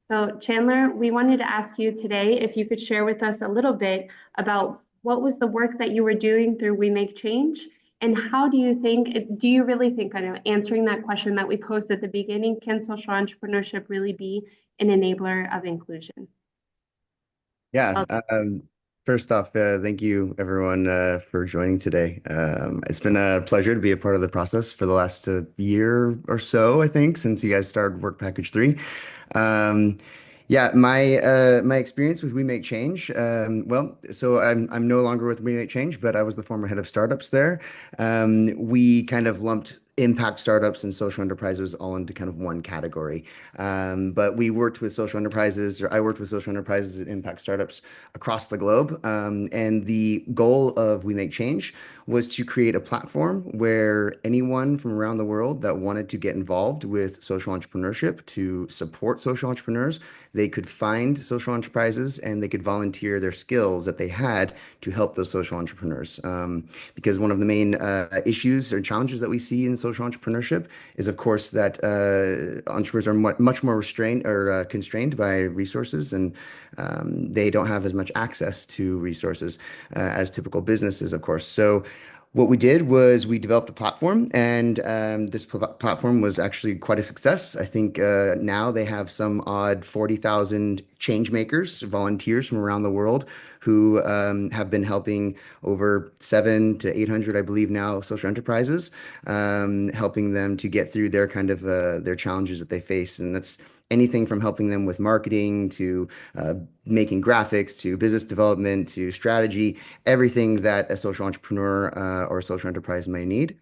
So Chandler, we wanted to ask you today if you could share with us a little bit about what was the work that you were doing through We Make Change, and how do you really think, kind of answering that question that we posed at the beginning, can social entrepreneurship really be an enabler of inclusion? Yeah. First off, thank you everyone for joining today. It's been a pleasure to be a part of the process for the last year or so, I think, since you guys started Work Package 3. Yeah, my experience with We Make Change. So I'm no longer with We Make Change, but I was the former head of startups there. We kind of lumped impact startups and social enterprises all into kind of one category. But we worked with social enterprises, or I worked with social enterprises and impact startups across the globe. And the goal of We Make Change was to create a platform where anyone from around the world that wanted to get involved with social entrepreneurship, to support social entrepreneurs, they could find social enterprises and they could volunteer their skills that they had to help those social entrepreneurs. Because one of the main issues or challenges that we see in social entrepreneurship is, of course, that entrepreneurs are much more restrained or constrained by resources, and they don't have as much access to resources as typical businesses, of course. So What we did was we developed a platform, and this platform was actually quite a success. I think now they have some odd 40,000 change makers, volunteers from around the world who have been helping over 700 to 800, I believe now, social enterprises, helping them to get through their kind of their challenges that they face. And that's anything from helping them with marketing to making graphics to business development to strategy, everything that a social entrepreneur or a social enterprise may need.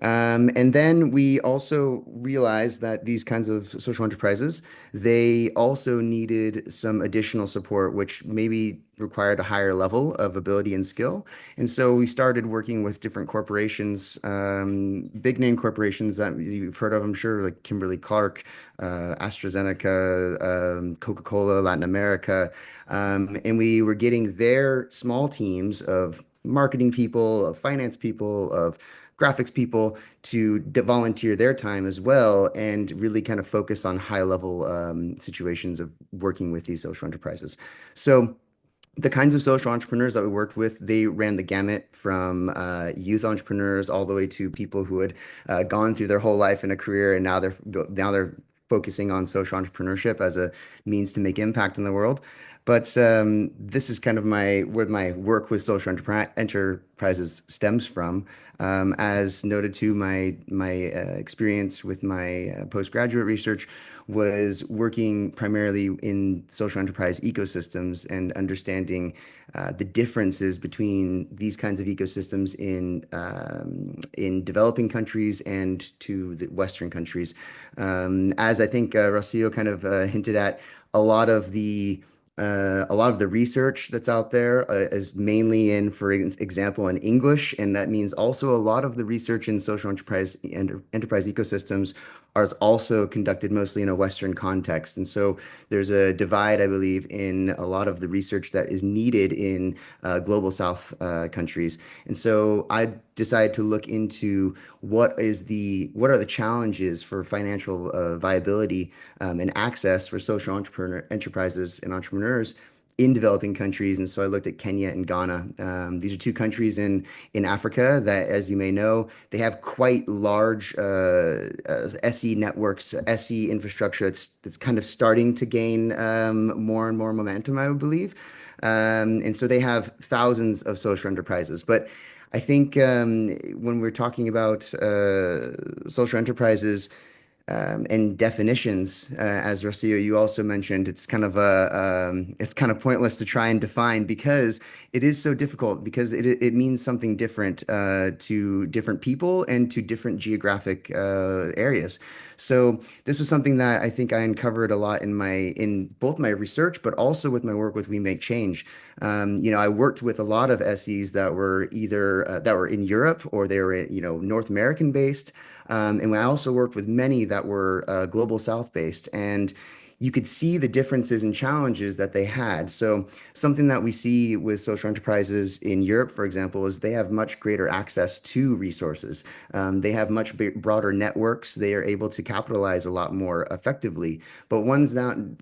And then we also realized that these kinds of social enterprises, they also needed some additional support, which maybe required a higher level of ability and skill. And so we started working with different corporations, big name corporations that you've heard of, I'm sure, like Kimberly-Clark, AstraZeneca, Coca-Cola, Latin America. And we were getting their small teams of marketing people, of finance people, of graphics people to volunteer their time as well and really kind of focus on high level situations of working with these social enterprises. So the kinds of social entrepreneurs that we worked with, they ran the gamut from youth entrepreneurs all the way to people who had gone through their whole life in a career and now they're focusing on social entrepreneurship as a means to make impact in the world. But this is kind of where my work with social enterprises stems from. As noted to my experience with my postgraduate research was working primarily in social enterprise ecosystems and understanding the differences between these kinds of ecosystems in developing countries and to the Western countries. As I think Rocio kind of hinted at, a lot of the research that's out there is mainly in, for example, in English, and that means also a lot of the research in social enterprise ecosystems are also conducted mostly in a Western context. And so there's a divide, I believe, in a lot of the research that is needed in global South countries. And so I decided to look into what are the challenges for financial viability and access for social enterprises and entrepreneurs in developing countries. And so I looked at Kenya and Ghana. These are two countries in Africa that, as you may know, they have quite large SE networks, SE infrastructure. It's kind of starting to gain more and more momentum, I would believe. And so they have thousands of social enterprises. But I think when we're talking about social enterprises, and definitions, as Rocio, you also mentioned, it's kind of pointless to try and define because it is so difficult because it means something different to different people and to different geographic areas. So this was something that I think I uncovered a lot in both my research, but also with my work with We Make Change. I worked with a lot of SEs that were either that were in Europe or they were North American based. And I also worked with many that were global South based, and you could see the differences and challenges that they had. So something that we see with social enterprises in Europe, for example, is they have much greater access to resources. They have much broader networks. They are able to capitalize a lot more effectively. But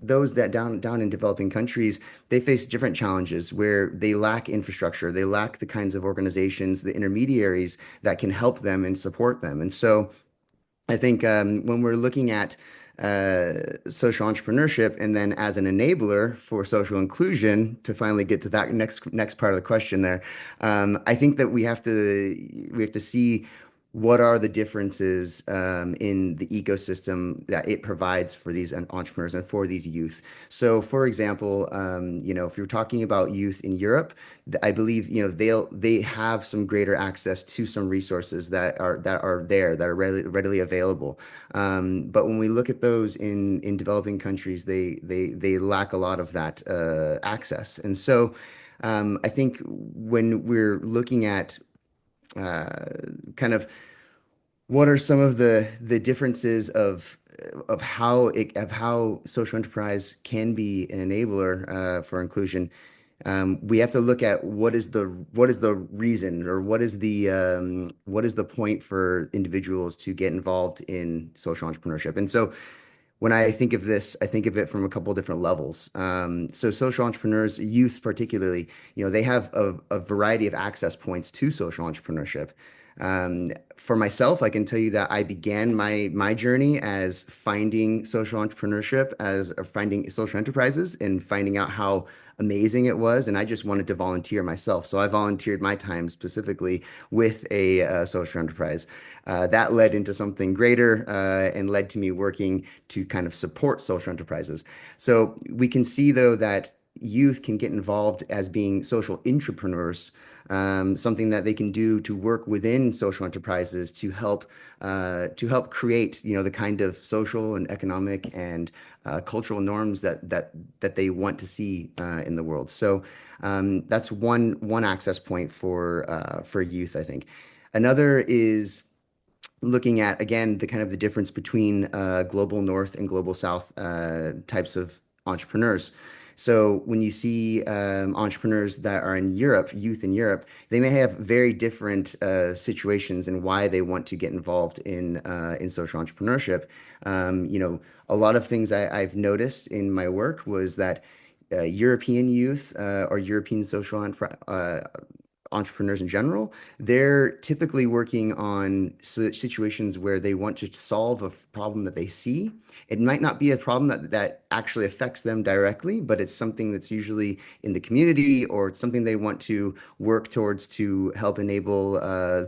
those that down in developing countries, they face different challenges where they lack infrastructure. They lack the kinds of organizations, the intermediaries that can help them and support them. And so I think when we're looking at social entrepreneurship and then as an enabler for social inclusion, to finally get to that next part of the question there, I think that we have to see what are the differences in the ecosystem that it provides for these entrepreneurs and for these youth. So, for example, if you're talking about youth in Europe, I believe they have some greater access to some resources that are there that are readily available. But when we look at those in developing countries, they lack a lot of that access. And so I think when we're looking at kind of what are some of the differences of how social enterprise can be an enabler for inclusion. We have to look at what is the reason or what is the point for individuals to get involved in social entrepreneurship. And so when I think of this, I think of it from a couple of different levels. So social entrepreneurs, youth particularly, they have a variety of access points to social entrepreneurship. For myself, I can tell you that I began my journey as finding social entrepreneurship, as finding social enterprises, and finding out how amazing it was. And I just wanted to volunteer myself, so I volunteered my time specifically with a social enterprise. That led into something greater and led to me working to kind of support social enterprises. So we can see, though, that youth can get involved as being social entrepreneurs, something that they can do to work within social enterprises to help create, the kind of social and economic and cultural norms that they want to see in the world. So that's one access point for youth, I think. Another is looking at, again, the kind of the difference between global North and global South types of entrepreneurs. So when you see entrepreneurs that are in Europe, youth in Europe, they may have very different situations and why they want to get involved in social entrepreneurship. A lot of things I've noticed in my work was that European youth or European entrepreneurs in general, they're typically working on situations where they want to solve a problem that they see. It might not be a problem that actually affects them directly, but it's something that's usually in the community, or it's something they want to work towards to help enable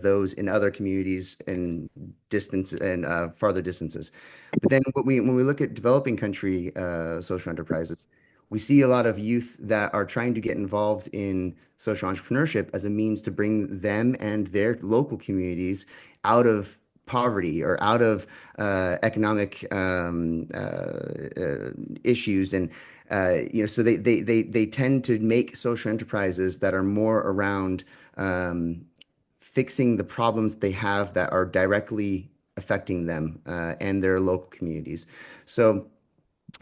those in other communities and distance and farther distances. But then when we look at developing country social enterprises, we see a lot of youth that are trying to get involved in social entrepreneurship as a means to bring them and their local communities out of poverty or out of economic issues. And so they tend to make social enterprises that are more around fixing the problems they have that are directly affecting them and their local communities. So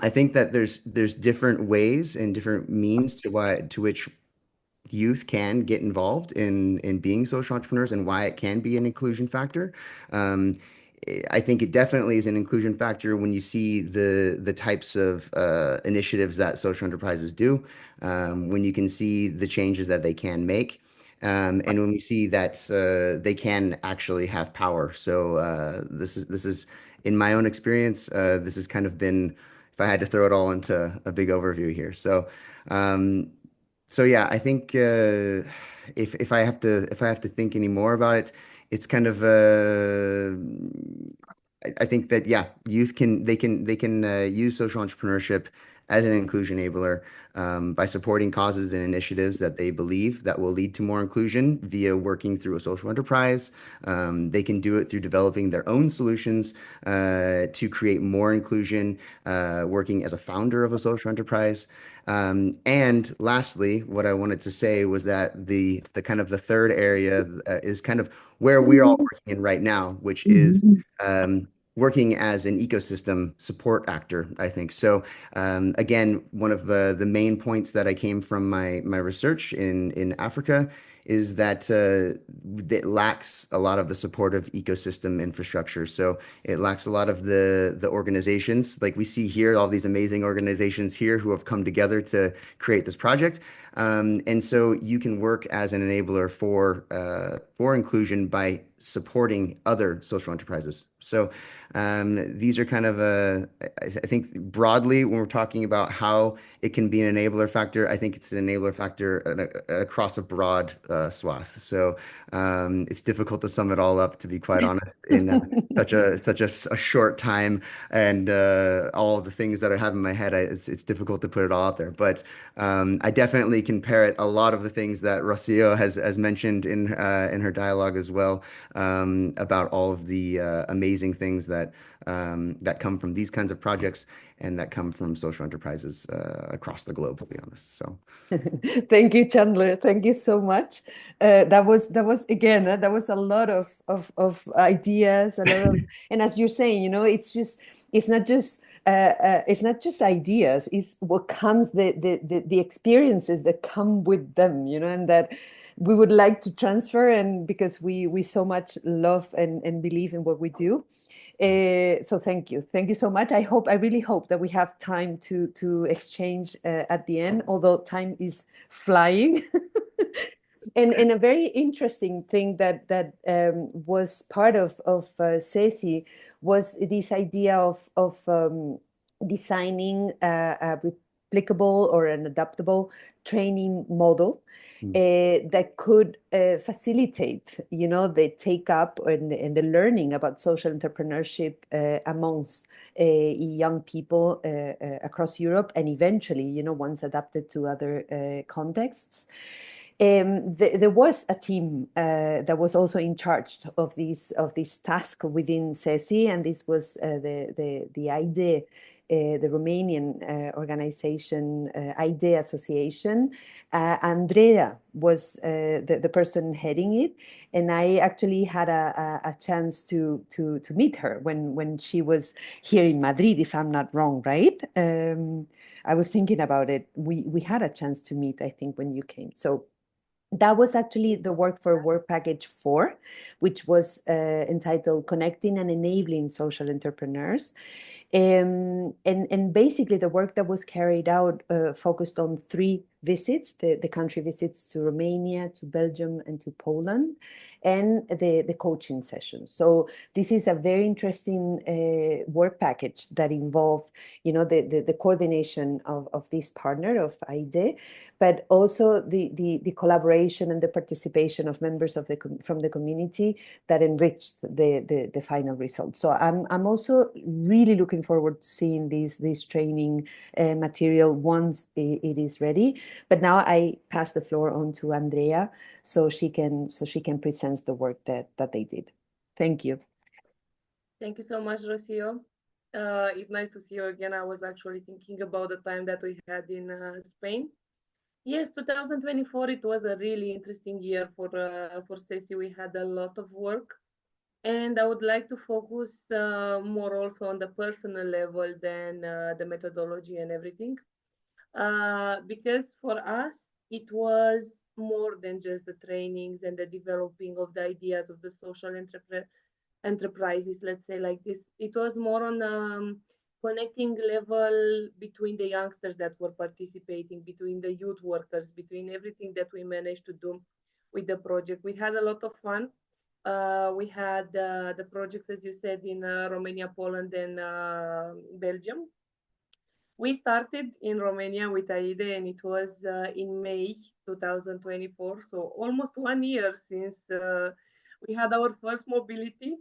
I think that there's different ways and different means to which youth can get involved in being social entrepreneurs, and why it can be an inclusion factor. Um, I think it definitely is an inclusion factor when you see the types of initiatives that social enterprises do, when you can see the changes that they can make. And when we see that they can actually have power. So this is in my own experience, this has kind of been, if I had to throw it all into a big overview here. Um, so yeah, I think if I have to think any more about it, it's kind of I think that, yeah, youth can use social entrepreneurship as an inclusion enabler by supporting causes and initiatives that they believe that will lead to more inclusion via working through a social enterprise. They can do it through developing their own solutions to create more inclusion, working as a founder of a social enterprise. And lastly, what I wanted to say was that the kind of the third area is kind of where we're all working in right now, which is working as an ecosystem support actor, I think. So again, one of the main points that I came from my research in Africa is that it lacks a lot of the supportive ecosystem infrastructure. So it lacks a lot of the organizations, like we see here, all these amazing organizations here who have come together to create this project. And so you can work as an enabler for inclusion by supporting other social enterprises. So these are kind of I think broadly, when we're talking about how it can be an enabler factor, I think it's an enabler factor across a broad swath. So it's difficult to sum it all up, to be quite honest, in such a short time, and all of the things that I have in my head. It's difficult to put it all out there, but I definitely can parrot a lot of the things that Rocio has mentioned in her dialogue as well, about all of the amazing things that come from these kinds of projects and that come from social enterprises across the globe, to be honest. So Thank you, Chandler. Thank you so much. That was again, that was a lot of ideas, a lot of, and as you're saying, it's not just it's not just ideas, it's what comes, the experiences that come with them, and that we would like to transfer, and because we so much love and believe in what we do. So thank you so much. I really hope that we have time to exchange at the end, although time is flying. And a very interesting thing that was part of SESI was this idea of designing a replicable or an adaptable training model that could facilitate, the take up and the learning about social entrepreneurship amongst young people across Europe, and eventually, once adapted to other contexts. There was a team that was also in charge of this task within SESI, and this was the IDE, the Romanian organization, IDE Association. Andrea was the person heading it, and I actually had a chance to meet her when she was here in Madrid, if I'm not wrong, right? I was thinking about it. We had a chance to meet, I think, when you came. So that was actually the work for Work Package 4, which was entitled Connecting and Enabling Social Entrepreneurs. And basically the work that was carried out focused on 3 visits, the country visits to Romania, to Belgium, and to Poland, and the coaching sessions. So this is a very interesting work package that involved, the coordination of this partner of IDE, but also the collaboration and the participation of members from the community that enriched the final result. So I'm also really looking forward to seeing this training material once it is ready. But now I pass the floor on to Andrea so she can present the work that they did. Thank you. Thank you so much, Rocio. It's nice to see you again. I was actually thinking about the time that we had in Spain. Yes, 2024, it was a really interesting year for SESI. We had a lot of work, and I would like to focus more also on the personal level than the methodology and everything. Because for us, it was more than just the trainings and the developing of the ideas of the social enterprises, let's say like this. It was more on connecting level between the youngsters that were participating, between the youth workers, between everything that we managed to do with the project. We had a lot of fun. We had the projects, as you said, in Romania, Poland, and Belgium. We started in Romania with AIDE, and it was in May 2024, so almost 1 year since we had our first mobility.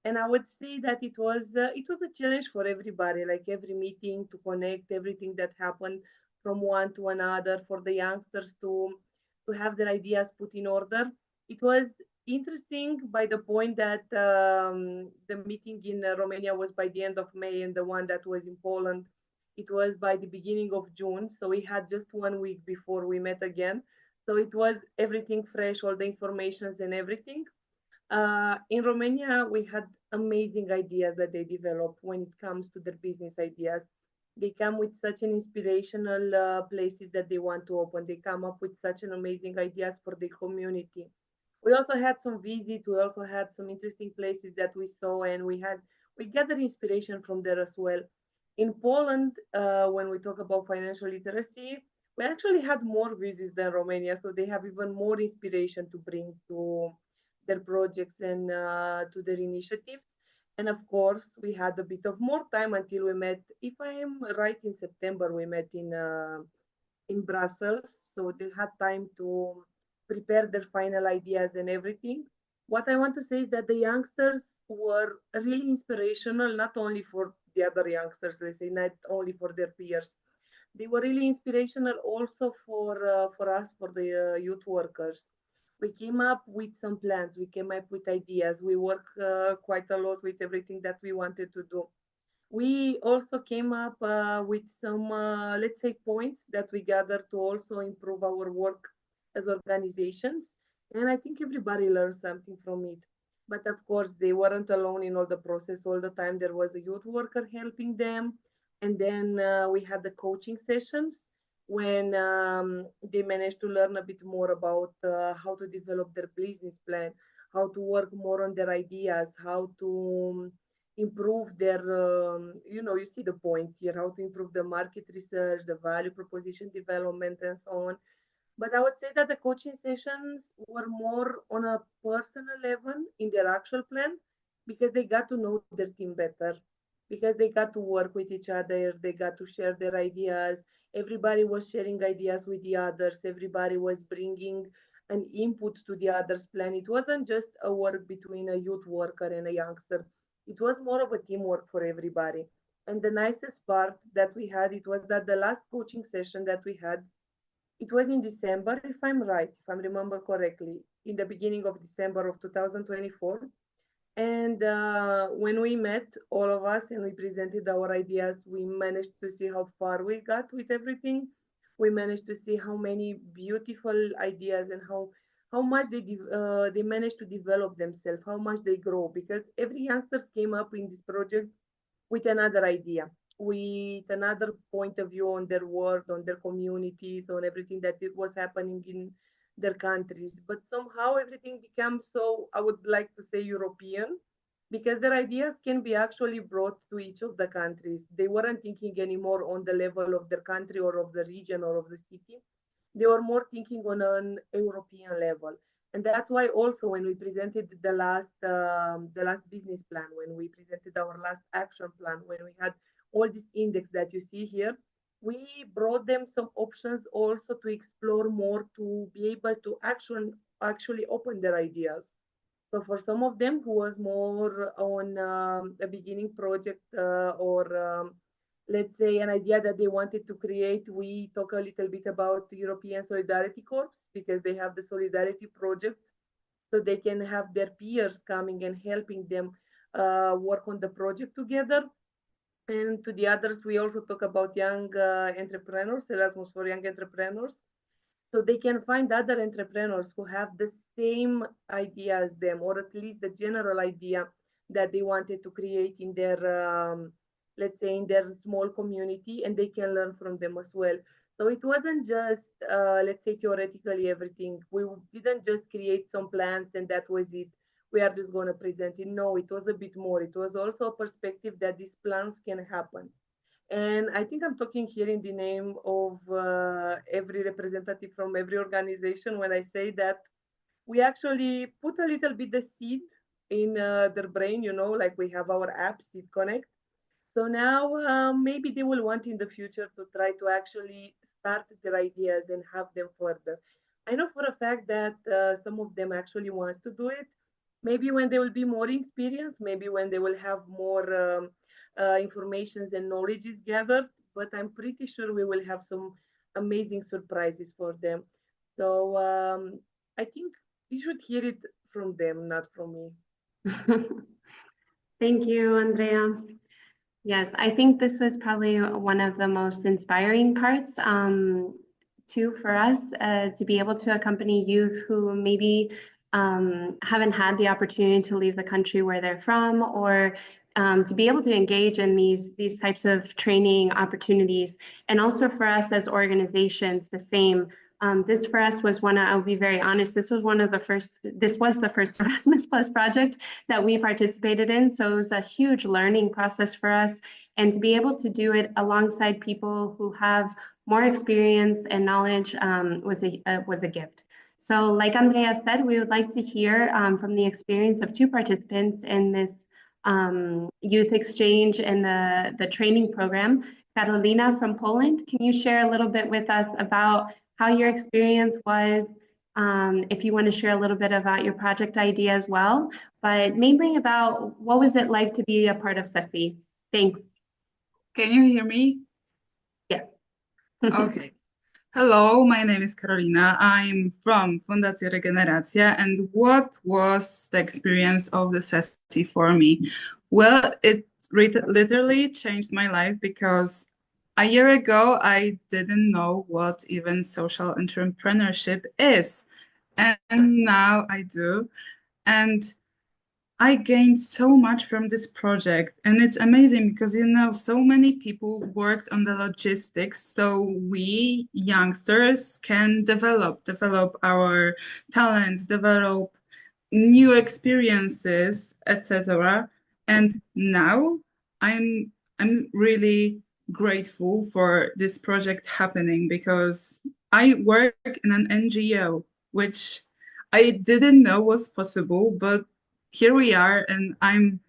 And I would say that it was a challenge for everybody, like every meeting to connect everything that happened from one to another, for the youngsters to have their ideas put in order. It was interesting by the point that the meeting in Romania was by the end of May, and the one that was in Poland, it was by the beginning of June. So we had just 1 week before we met again. So it was everything fresh, all the informations and everything. In Romania, we had amazing ideas that they developed when it comes to their business ideas. They come with such an inspirational places that they want to open. They come up with such an amazing ideas for the community. We also had some visits. We also had some interesting places that we saw, and we gathered inspiration from there as well. In Poland, when we talk about financial literacy, we actually had more visits than Romania, so they have even more inspiration to bring to their projects and to their initiatives. And of course, we had a bit of more time until we met. If I am right, in September we met in Brussels, so they had time to prepare their final ideas and everything. What I want to say is that the youngsters were really inspirational, not only for the other youngsters, let's say, not only for their peers. They were really inspirational also for us, for the youth workers. We came up with some plans. We came up with ideas. We worked quite a lot with everything that we wanted to do. We also came up with some, let's say, points that we gathered to also improve our work as organizations. And I think everybody learned something from it. But of course, they weren't alone in all the process all the time. There was a youth worker helping them. And then we had the coaching sessions when they managed to learn a bit more about how to develop their business plan, how to work more on their ideas, how to improve their, you see the points here, how to improve the market research, the value proposition development, and so on. But I would say that the coaching sessions were more on a personal level in their actual plan because they got to know their team better, because they got to work with each other, they got to share their ideas. Everybody was sharing ideas with the others, everybody was bringing an input to the other's plan. It wasn't just a work between a youth worker and a youngster, it was more of a teamwork for everybody. And the nicest part that we had, it was that the last coaching session that we had, it was in December, if I'm right, if I remember correctly, in the beginning of December of 2024. And when we met, all of us, and we presented our ideas, we managed to see how far we got with everything. We managed to see how many beautiful ideas and how much they managed to develop themselves, how much they grow. Because every youngsters came up in this project with another idea, with another point of view on their world, on their communities, on everything that it was happening in their countries. But somehow everything became so, I would like to say, European, because their ideas can be actually brought to each of the countries. They weren't thinking anymore on the level of their country or of the region or of the city. They were more thinking on an European level. And that's why also when we presented the last business plan, when we presented our last action plan, when we had all this index that you see here, we brought them some options also to explore more, to be able to actually open their ideas. So for some of them who was more on a beginning project or let's say an idea that they wanted to create, we talk a little bit about European Solidarity Corps because they have the Solidarity projects, so they can have their peers coming and helping them work on the project together. And to the others, we also talk about young entrepreneurs, Erasmus for young entrepreneurs, so they can find other entrepreneurs who have the same idea as them, or at least the general idea that they wanted to create in their let's say in their small community, and they can learn from them as well. So it wasn't just let's say theoretically everything. We didn't just create some plans and that was it, we are just going to present it. No, it was a bit more. It was also a perspective that these plans can happen. And I think I'm talking here in the name of every representative from every organization when I say that we actually put a little bit the seed in their brain, like we have our app, Seed Connect. So now maybe they will want in the future to try to actually start their ideas and have them further. I know for a fact that some of them actually wants to do it. Maybe when they will be more experienced, maybe when they will have more informations and knowledge is gathered. But I'm pretty sure we will have some amazing surprises for them. So I think you should hear it from them, not from me. Thank you, Andrea. Yes, I think this was probably one of the most inspiring parts, too, for us to be able to accompany youth who maybe haven't had the opportunity to leave the country where they're from, or to be able to engage in these types of training opportunities, and also for us as organizations, the same. This for us was I'll be very honest, this was the first Erasmus Plus project that we participated in. So it was a huge learning process for us. And to be able to do it alongside people who have more experience and knowledge was a gift. So like Andrea said, we would like to hear from the experience of two participants in this youth exchange and the training program. Carolina from Poland, can you share a little bit with us about how your experience was? If you want to share a little bit about your project idea as well, but mainly about what was it like to be a part of SESI? Thanks. Can you hear me? Yes. Okay. Hello, my name is Carolina. I'm from Fundacja Regeneracja, and what was the experience of the SESI for me? Well, it literally changed my life because a year ago, I didn't know what even social entrepreneurship is, and now I do. And I gained so much from this project, and it's amazing because so many people worked on the logistics, so we youngsters can develop our talents, develop new experiences, etc. And now I'm really grateful for this project happening because I work in an NGO, which I didn't know was possible, but here we are, and I'm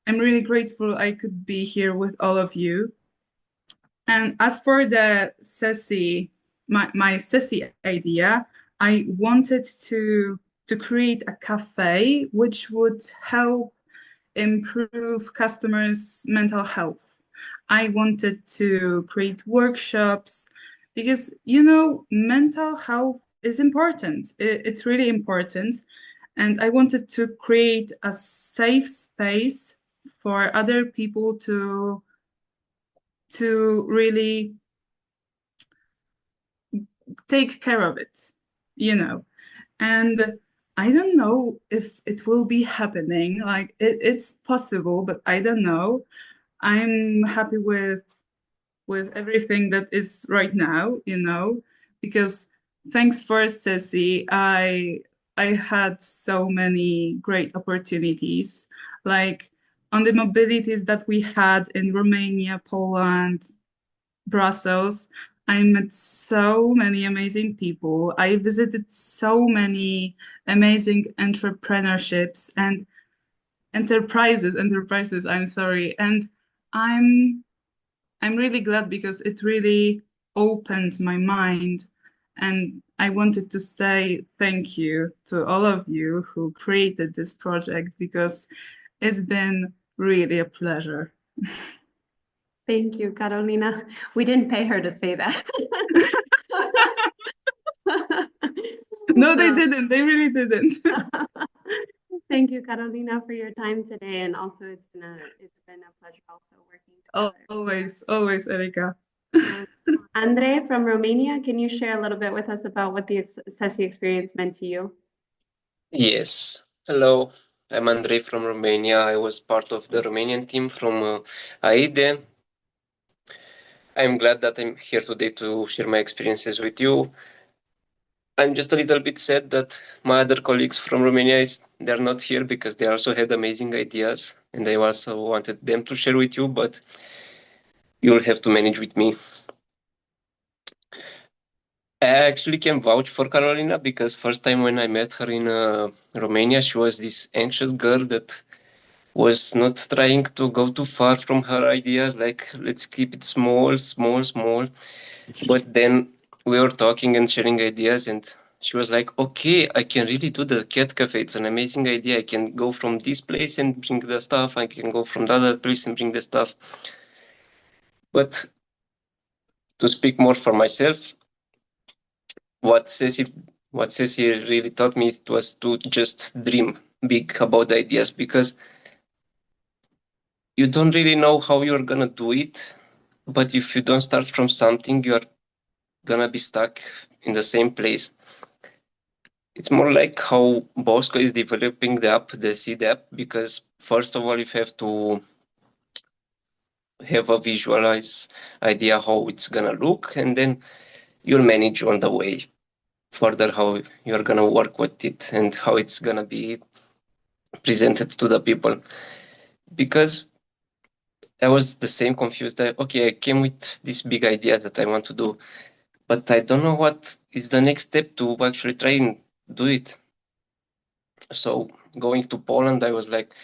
really grateful I could be here with all of you. And as for the SESI, my SESI idea, I wanted to create a cafe which would help improve customers' mental health. I wanted to create workshops because, mental health is important. It's really important. And I wanted to create a safe space for other people to really take care of it, you know. And I don't know if it will be happening. Like it's possible, but I don't know. I'm happy with everything that is right now, because thanks for SESI, I had so many great opportunities. Like on the mobilities that we had in Romania, Poland, Brussels, I met so many amazing people. I visited so many amazing entrepreneurships and enterprises, I'm sorry. And I'm I'm really glad because it really opened my mind. And I wanted to say thank you to all of you who created this project because it's been really a pleasure. Thank you, Carolina. We didn't pay her to say that. No, they didn't. They really didn't. Thank you, Carolina, for your time today. And also it's been a pleasure also working together. Always, Erika. Andre from Romania, can you share a little bit with us about what the SESI experience meant to you? Yes. Hello, I'm Andrei from Romania. I was part of the Romanian team from AIDE. I'm glad that I'm here today to share my experiences with you. I'm just a little bit sad that my other colleagues from Romania they're not here because they also had amazing ideas and I also wanted them to share with you, but you'll have to manage with me. I actually can vouch for Carolina because first time when I met her in Romania, she was this anxious girl that was not trying to go too far from her ideas, like let's keep it small. But then we were talking and sharing ideas, and she was like, okay, I can really do the cat cafe. It's an amazing idea. I can go from this place and bring the stuff. I can go from the other place and bring the stuff. But to speak more for myself, what SESI really taught me was to just dream big about the ideas because you don't really know how you're gonna do it, but if you don't start from something, you're gonna be stuck in the same place. It's more like how Bosco is developing the app, the seed app, because first of all, you have to have a visualize idea how it's gonna look, and then you'll manage on the way further how you're gonna work with it and how it's gonna be presented to the people. Because I was the same confused. Okay, I came with this big idea that I want to do, but I don't know what is the next step to actually try and do it. So going to Poland, I was like,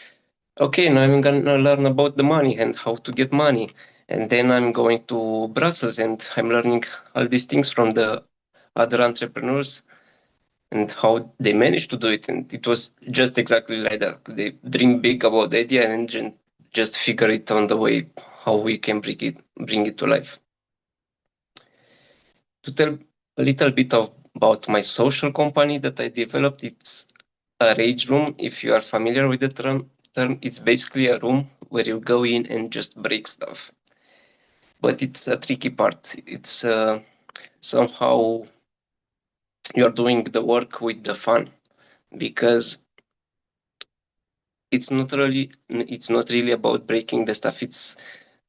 okay, now I'm gonna learn about the money and how to get money. And then I'm going to Brussels and I'm learning all these things from the other entrepreneurs and how they managed to do it. And it was just exactly like that. They dream big about the idea and just figure it on the way how we can bring it to life. To tell a little bit about my social company that I developed, it's a rage room. If you are familiar with the term, it's basically a room where you go in and just break stuff. But it's a tricky part. It's somehow you're doing the work with the fun because it's not really about breaking the stuff. It's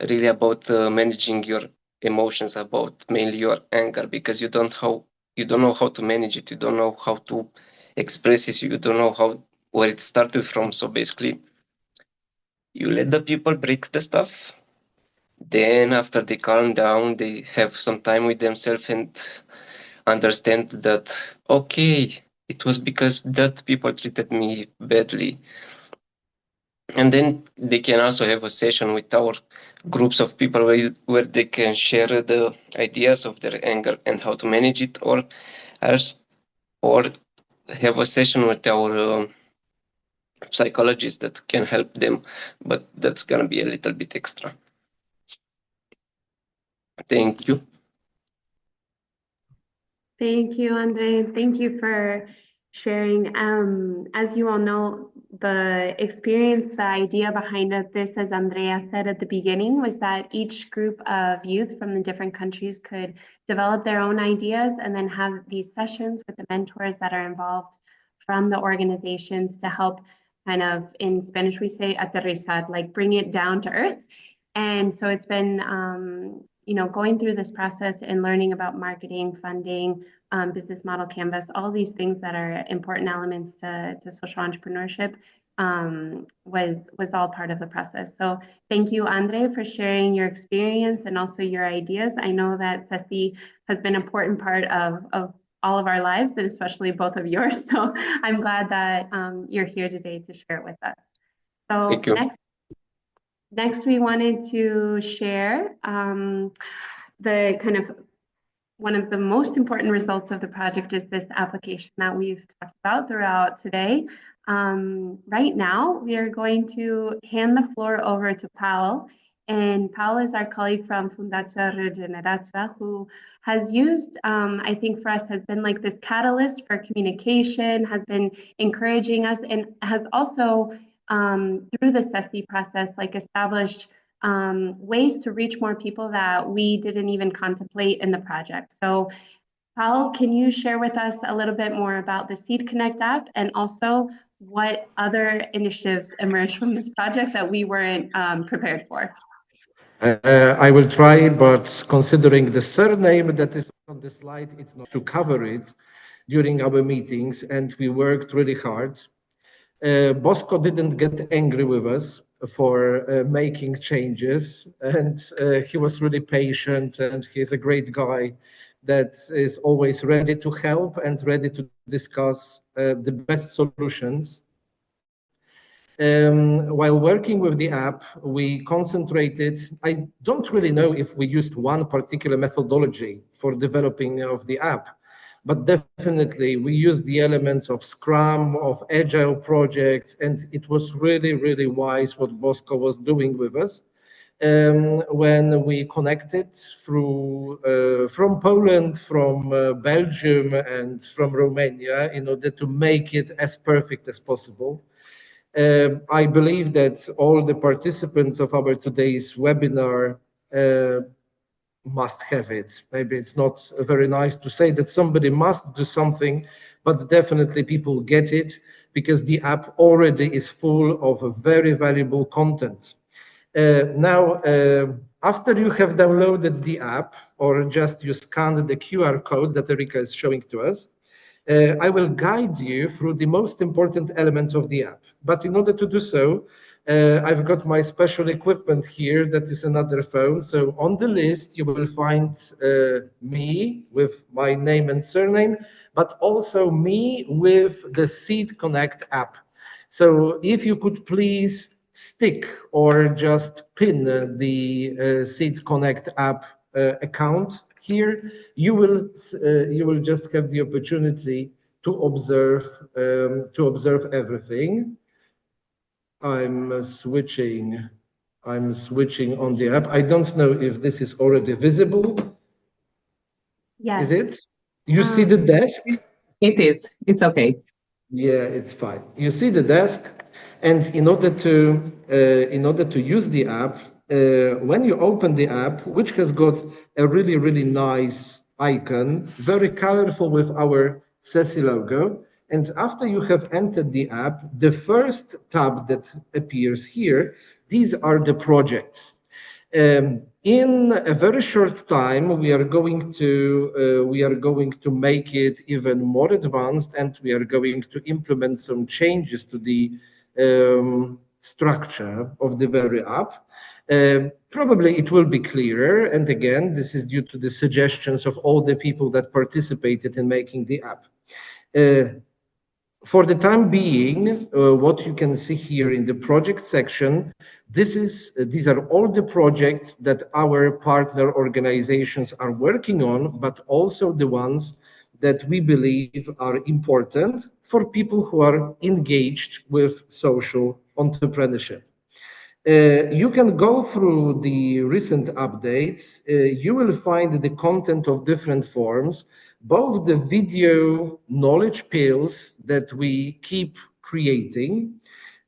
really about managing your emotions, about mainly your anger, because you don't know how to manage it. You don't know how to express it. You don't know where it started from. So basically, you let the people break the stuff. Then after they calm down, they have some time with themselves and understand that, okay, it was because that people treated me badly. And then they can also have a session with our groups of people where they can share the ideas of their anger and how to manage it, or have a session with our psychologists that can help them, but that's gonna be a little bit extra. Thank you. Thank you, Andre. Thank you for sharing. As you all know, the experience, the idea behind this, as Andrea said at the beginning, was that each group of youth from the different countries could develop their own ideas and then have these sessions with the mentors that are involved from the organizations to help kind of, in Spanish we say aterrizar, like bring it down to earth. And so it's been going through this process and learning about marketing, funding, business model canvas, all these things that are important elements to social entrepreneurship was all part of the process. So thank you, Andre, for sharing your experience and also your ideas. I know that SESI has been an important part of all of our lives, and especially both of yours. So I'm glad that you're here today to share it with us. So Thank you. Next, we wanted to share the kind of one of the most important results of the project is this application that we've talked about throughout today. Right now, we are going to hand the floor over to Paul. And Paul is our colleague from Fundacja Regeneracja, who has used, I think for us, has been like this catalyst for communication, has been encouraging us, and has also, through the SESI process, like established ways to reach more people that we didn't even contemplate in the project. So Paul, can you share with us a little bit more about the Seed Connect app and also what other initiatives emerged from this project that we weren't prepared for? I will try, but considering the surname that is on the slide, it's not to cover it during our meetings, and we worked really hard. Bosco didn't get angry with us for making changes, and he was really patient, and he's a great guy that is always ready to help and ready to discuss the best solutions. While working with the app, we concentrated. I don't really know if we used one particular methodology for developing of the app, but definitely we used the elements of Scrum, of Agile projects, and it was really, really wise what Bosco was doing with us. When we connected from Poland, from Belgium, and from Romania in order to make it as perfect as possible. I believe that all the participants of our today's webinar must have it. Maybe it's not very nice to say that somebody must do something, but definitely people get it because the app already is full of very valuable content. Now, after you have downloaded the app or just you scanned the QR code that Erika is showing to us, I will guide you through the most important elements of the app. But in order to do so, I've got my special equipment here that is another phone. So on the list, you will find me with my name and surname, but also me with the Seed Connect app. So if you could please stick or just pin the Seed Connect app account here, you will just have the opportunity to observe everything. I'm switching on the app. I don't know if this is already visible. Yes. Is it? You see the desk? It is. It's okay. Yeah, it's fine. You see the desk, and in order to use the app, when you open the app, which has got a really nice icon, very colorful with our SESI logo, And after you have entered the app, the first tab that appears here, these are the projects. In a very short time, we are going to make it even more advanced, and we are going to implement some changes to the structure of the very app. Probably it will be clearer, and again, this is due to the suggestions of all the people that participated in making the app. For the time being, what you can see here in the project section, these are all the projects that our partner organizations are working on, but also the ones that we believe are important for people who are engaged with social entrepreneurship. You can go through the recent updates. You will find the content of different forms, both the video knowledge pills that we keep creating,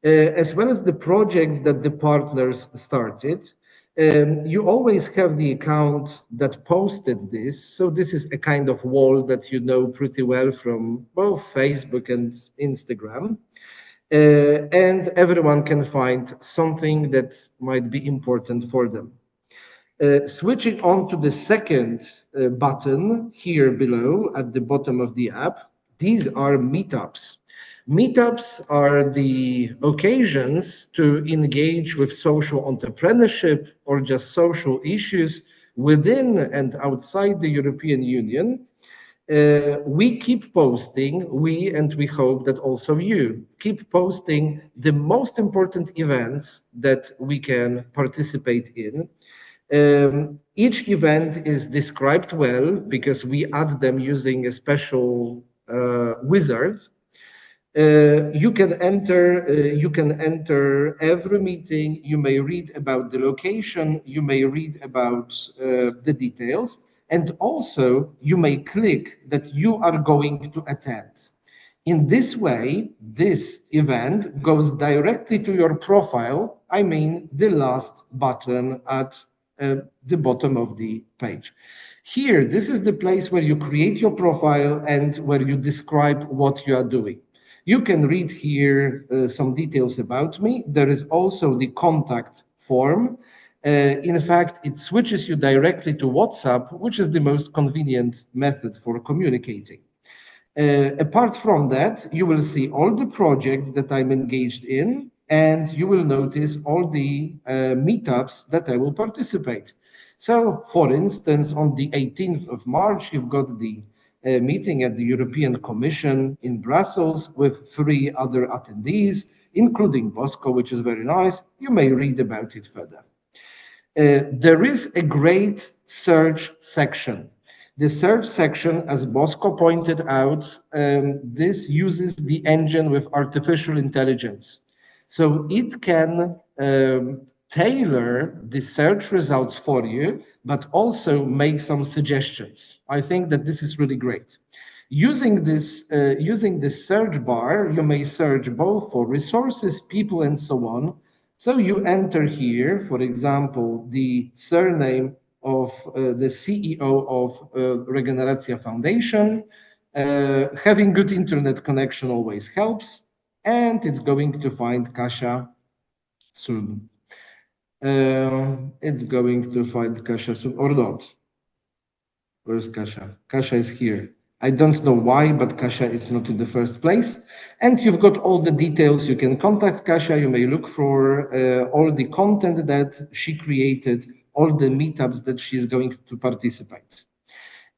as well as the projects that the partners started. You always have the account that posted this. So this is a kind of wall that you know pretty well from both Facebook and Instagram. And everyone can find something that might be important for them. Switching on to the second button here below at the bottom of the app, these are meetups. Meetups are the occasions to engage with social entrepreneurship or just social issues within and outside the European Union. We keep posting, and we hope that also you keep posting the most important events that we can participate in. Each event is described well because we add them using a special wizard. You can enter every meeting. You may read about the location. You may read about the details. And also, you may click that you are going to attend. In this way, this event goes directly to your profile. I mean, the last button at the bottom of the page. Here, this is the place where you create your profile and where you describe what you are doing. You can read here some details about me. There is also the contact form. In fact, it switches you directly to WhatsApp, which is the most convenient method for communicating. Apart from that, you will see all the projects that I'm engaged in, and you will notice all the meetups that I will participate. So, for instance, on the 18th of March, you've got the meeting at the European Commission in Brussels with 3 other attendees, including Bosco, which is very nice. You may read about it further. There is a great search section. The search section, as Bosco pointed out, this uses the engine with artificial intelligence. So it can tailor the search results for you, but also make some suggestions. I think that this is really great. Using this search bar, you may search both for resources, people, and so on. So you enter here, for example, the surname of the CEO of Regeneracja Foundation. Having good internet connection always helps, and it's going to find Kasia soon. It's going to find Kasia soon, or not. Where's Kasia? Kasia is here. I don't know why, but Kasia is not in the first place. And you've got all the details. You can contact Kasia. You may look for all the content that she created, all the meetups that she's going to participate.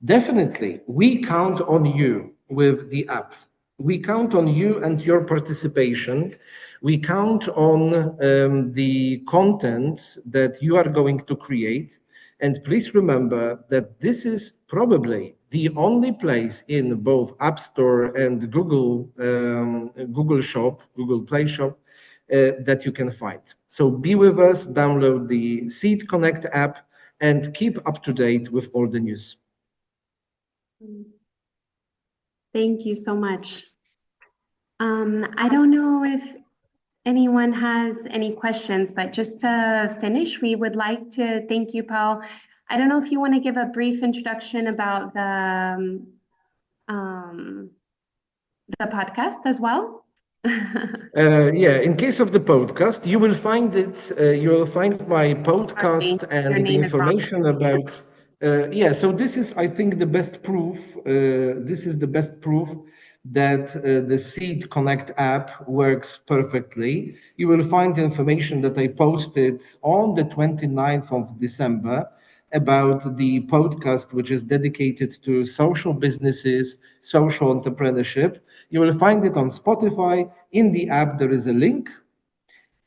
Definitely, we count on you with the app. We count on you and your participation. We count on the content that you are going to create. And please remember that this is probably the only place in both App Store and Google Shop, Google Play Shop, that you can find. So be with us, download the Seed Connect app, and keep up to date with all the news. Thank you so much. I don't know if anyone has any questions, but just to finish, we would like to thank you, Paul. I don't know if you want to give a brief introduction about the the podcast as well? Yeah, in case of the podcast, you will find it. You will find my podcast Your and the name is wrong. information about. Yeah, so this is, I think, the best proof. This is the best proof that the Seed Connect app works perfectly. You will find information that I posted on the 29th of December about the podcast, which is dedicated to social businesses, social entrepreneurship. You will find it on Spotify. In the app, there is a link.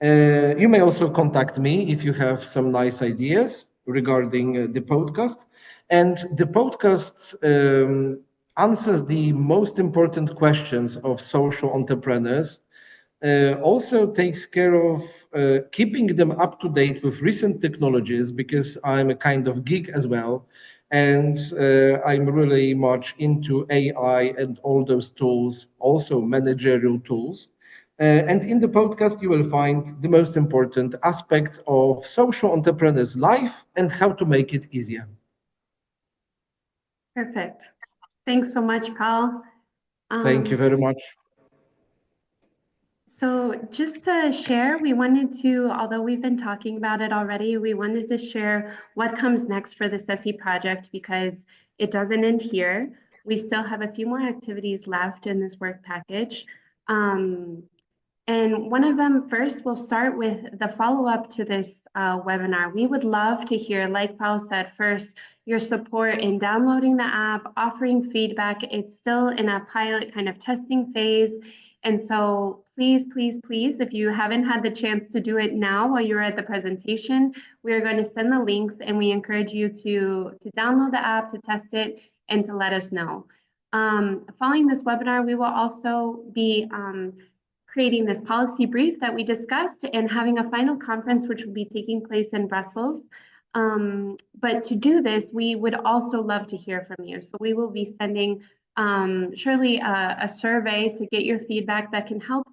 You may also contact me if you have some nice ideas regarding the podcast. And the podcast answers the most important questions of social entrepreneurs. Also takes care of keeping them up to date with recent technologies, because I'm a kind of geek as well. And I'm really much into AI and all those tools, also managerial tools. And in the podcast, you will find the most important aspects of social entrepreneurs' life and how to make it easier. Perfect. Thanks so much, Carl. Thank you very much. So just to share, we wanted to, although we've been talking about it already, we wanted to share what comes next for the SESI project, because it doesn't end here. We still have a few more activities left in this work package. And one of them first, we'll start with the follow-up to this webinar. We would love to hear, like Paul said first, your support in downloading the app, offering feedback. It's still in a pilot kind of testing phase. And so please, please, please, if you haven't had the chance to do it now while you're at the presentation, we are going to send the links, and we encourage you to download the app, to test it, and to let us know. Following this webinar, we will also be creating this policy brief that we discussed and having a final conference, which will be taking place in Brussels. But to do this, we would also love to hear from you. So we will be sending surely a survey to get your feedback that can help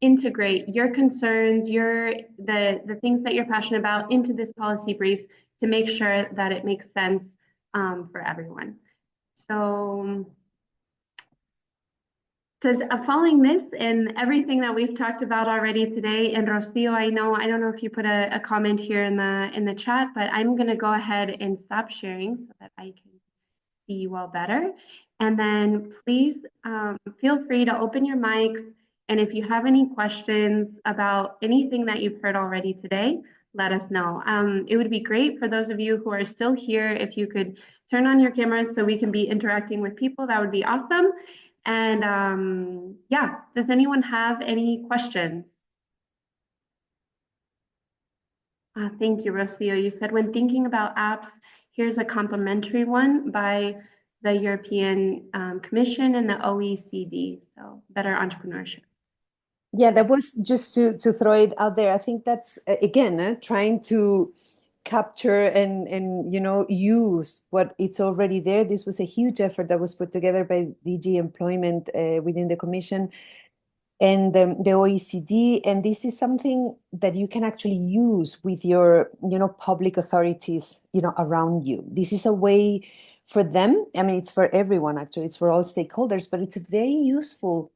integrate your concerns, the things that you're passionate about into this policy brief to make sure that it makes sense for everyone. So because following this and everything that we've talked about already today, and Rocio, I don't know if you put a comment here in the chat, but I'm going to go ahead and stop sharing so that I can see you all better. And then please feel free to open your mics. And if you have any questions about anything that you've heard already today, let us know. It would be great for those of you who are still here, if you could turn on your cameras so we can be interacting with people. That would be awesome. And yeah, does anyone have any questions? Thank you, Rocio. You said, when thinking about apps, here's a complimentary one by the European Commission and the OECD, so better entrepreneurship. Yeah, that was just to throw it out there. I think that's, again, trying to capture and use what it's already there. This was a huge effort that was put together by DG Employment within the Commission and the OECD, and this is something that you can actually use with your public authorities around you. This is a way for them, I mean, it's for everyone actually, it's for all stakeholders, but it's a very useful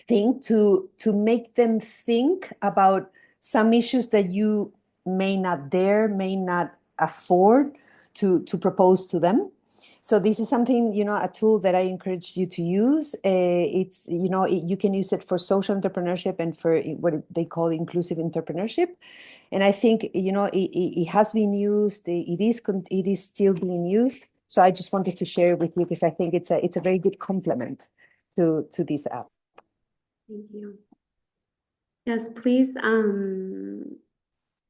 thing to make them think about some issues that you may not afford to propose to them. So this is something, a tool that I encourage you to use. It's, you can use it for social entrepreneurship and for what they call inclusive entrepreneurship. And I think, it has been used, it is still being used. So I just wanted to share it with you because I think it's a very good complement to this app. Thank you. Yes, please,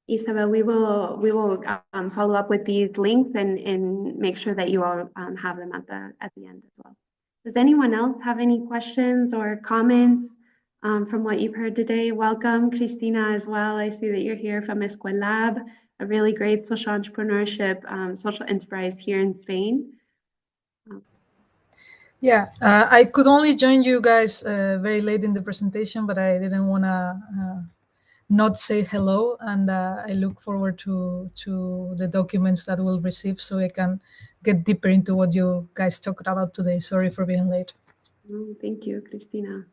Isabel, we will follow up with these links and make sure that you all have them at the end as well. Does anyone else have any questions or comments from what you've heard today? Welcome, Cristina, as well. I see that you're here from Escuelab, a really great social entrepreneurship, social enterprise here in Spain. Yeah, I could only join you guys very late in the presentation, but I didn't want to not say hello, and I look forward to the documents that we'll receive so I can get deeper into what you guys talked about today. Sorry for being late. Thank you, Christina.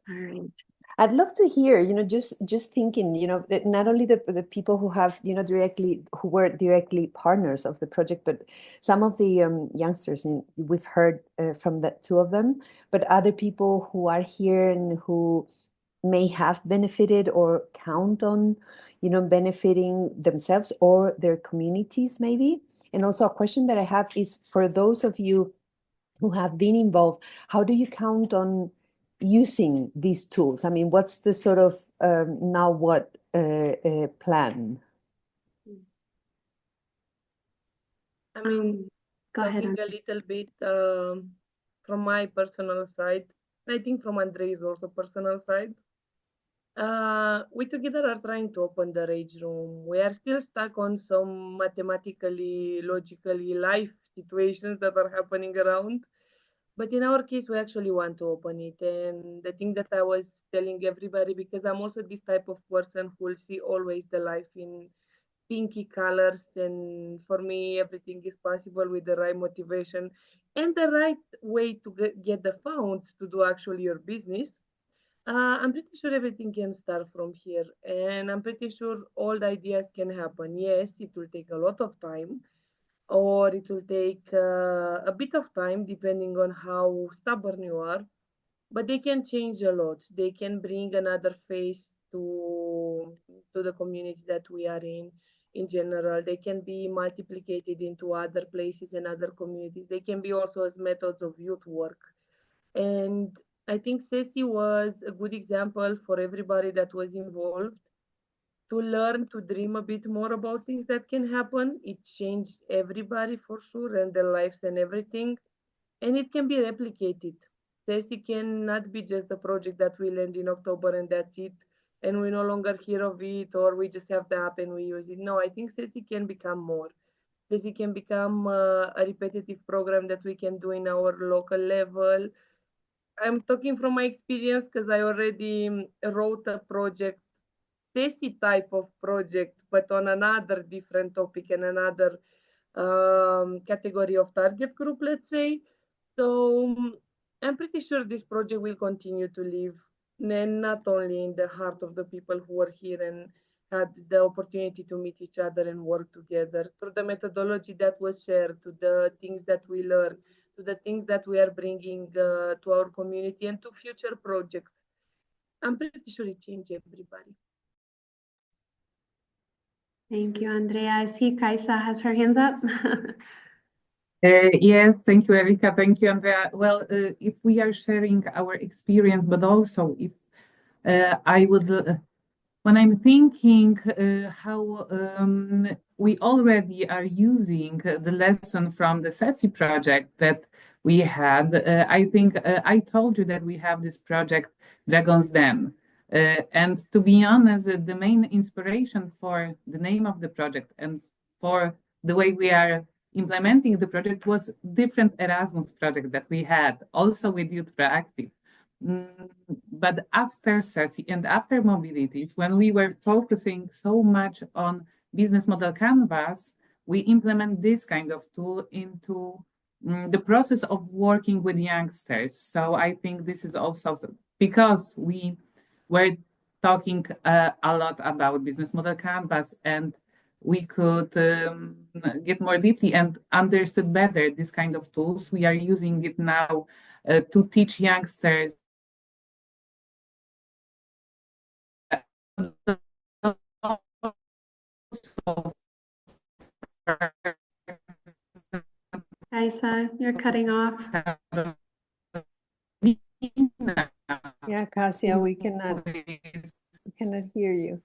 All right. I'd love to hear, just thinking, that not only the people who have, who were directly partners of the project, but some of the youngsters, and we've heard from the two of them, but other people who are here and who may have benefited or count on, benefiting themselves or their communities, maybe. And also a question that I have is for those of you who have been involved, how do you count on using these tools? I mean, what's the sort of now what plan? I mean, Go ahead. talking a little bit from my personal side, I think from Andrei's also personal side. We together are trying to open the rage room. We are still stuck on some mathematically, logically life situations that are happening around. But in our case, we actually want to open it. And the thing that I was telling everybody, because I'm also this type of person who will see always the life in pinky colors. And for me, everything is possible with the right motivation and the right way to get the funds to do actually your business. I'm pretty sure everything can start from here, and I'm pretty sure all the ideas can happen. Yes, it will take a lot of time, or it will take a bit of time depending on how stubborn you are, but they can change a lot. They can bring another face to the community that we are in general. They can be multiplicated into other places and other communities. They can be also as methods of youth work. And I think SESI was a good example for everybody that was involved to learn to dream a bit more about things that can happen. It changed everybody for sure and their lives and everything. And it can be replicated. SESI cannot be just a project that will end in October and that's it. And we no longer hear of it, or we just have the app and we use it. No, I think SESI can become more. SESI can become a repetitive program that we can do in our local level. I'm talking from my experience because I already wrote a project, SESI type of project, but on another different topic and another category of target group, let's say. So I'm pretty sure this project will continue to live, and not only in the heart of the people who were here and had the opportunity to meet each other and work together through the methodology that was shared, to the things that we learned, to the things that we are bringing to our community and to future projects. I'm pretty sure it changed everybody. Thank you, Andrea. I see Kaisa has her hands up. Yes, thank you, Erika. Thank you, Andrea. Well, if we are sharing our experience, but also if I would, when I'm thinking how we already are using the lesson from the SESI project that we had, I think I told you that we have this project, Dragon's Den. And to be honest, the main inspiration for the name of the project and for the way we are implementing the project was different Erasmus project that we had, also with Youth Proactive. But after SESI and after mobilities, when we were focusing so much on business model canvas, we implement this kind of tool into the process of working with youngsters. So I think this is also because we were talking a lot about business model canvas, and we could get more deeply and understood better this kind of tools. We are using it now to teach youngsters Kaisa, you're cutting off. Yeah, Cassia, we cannot hear you.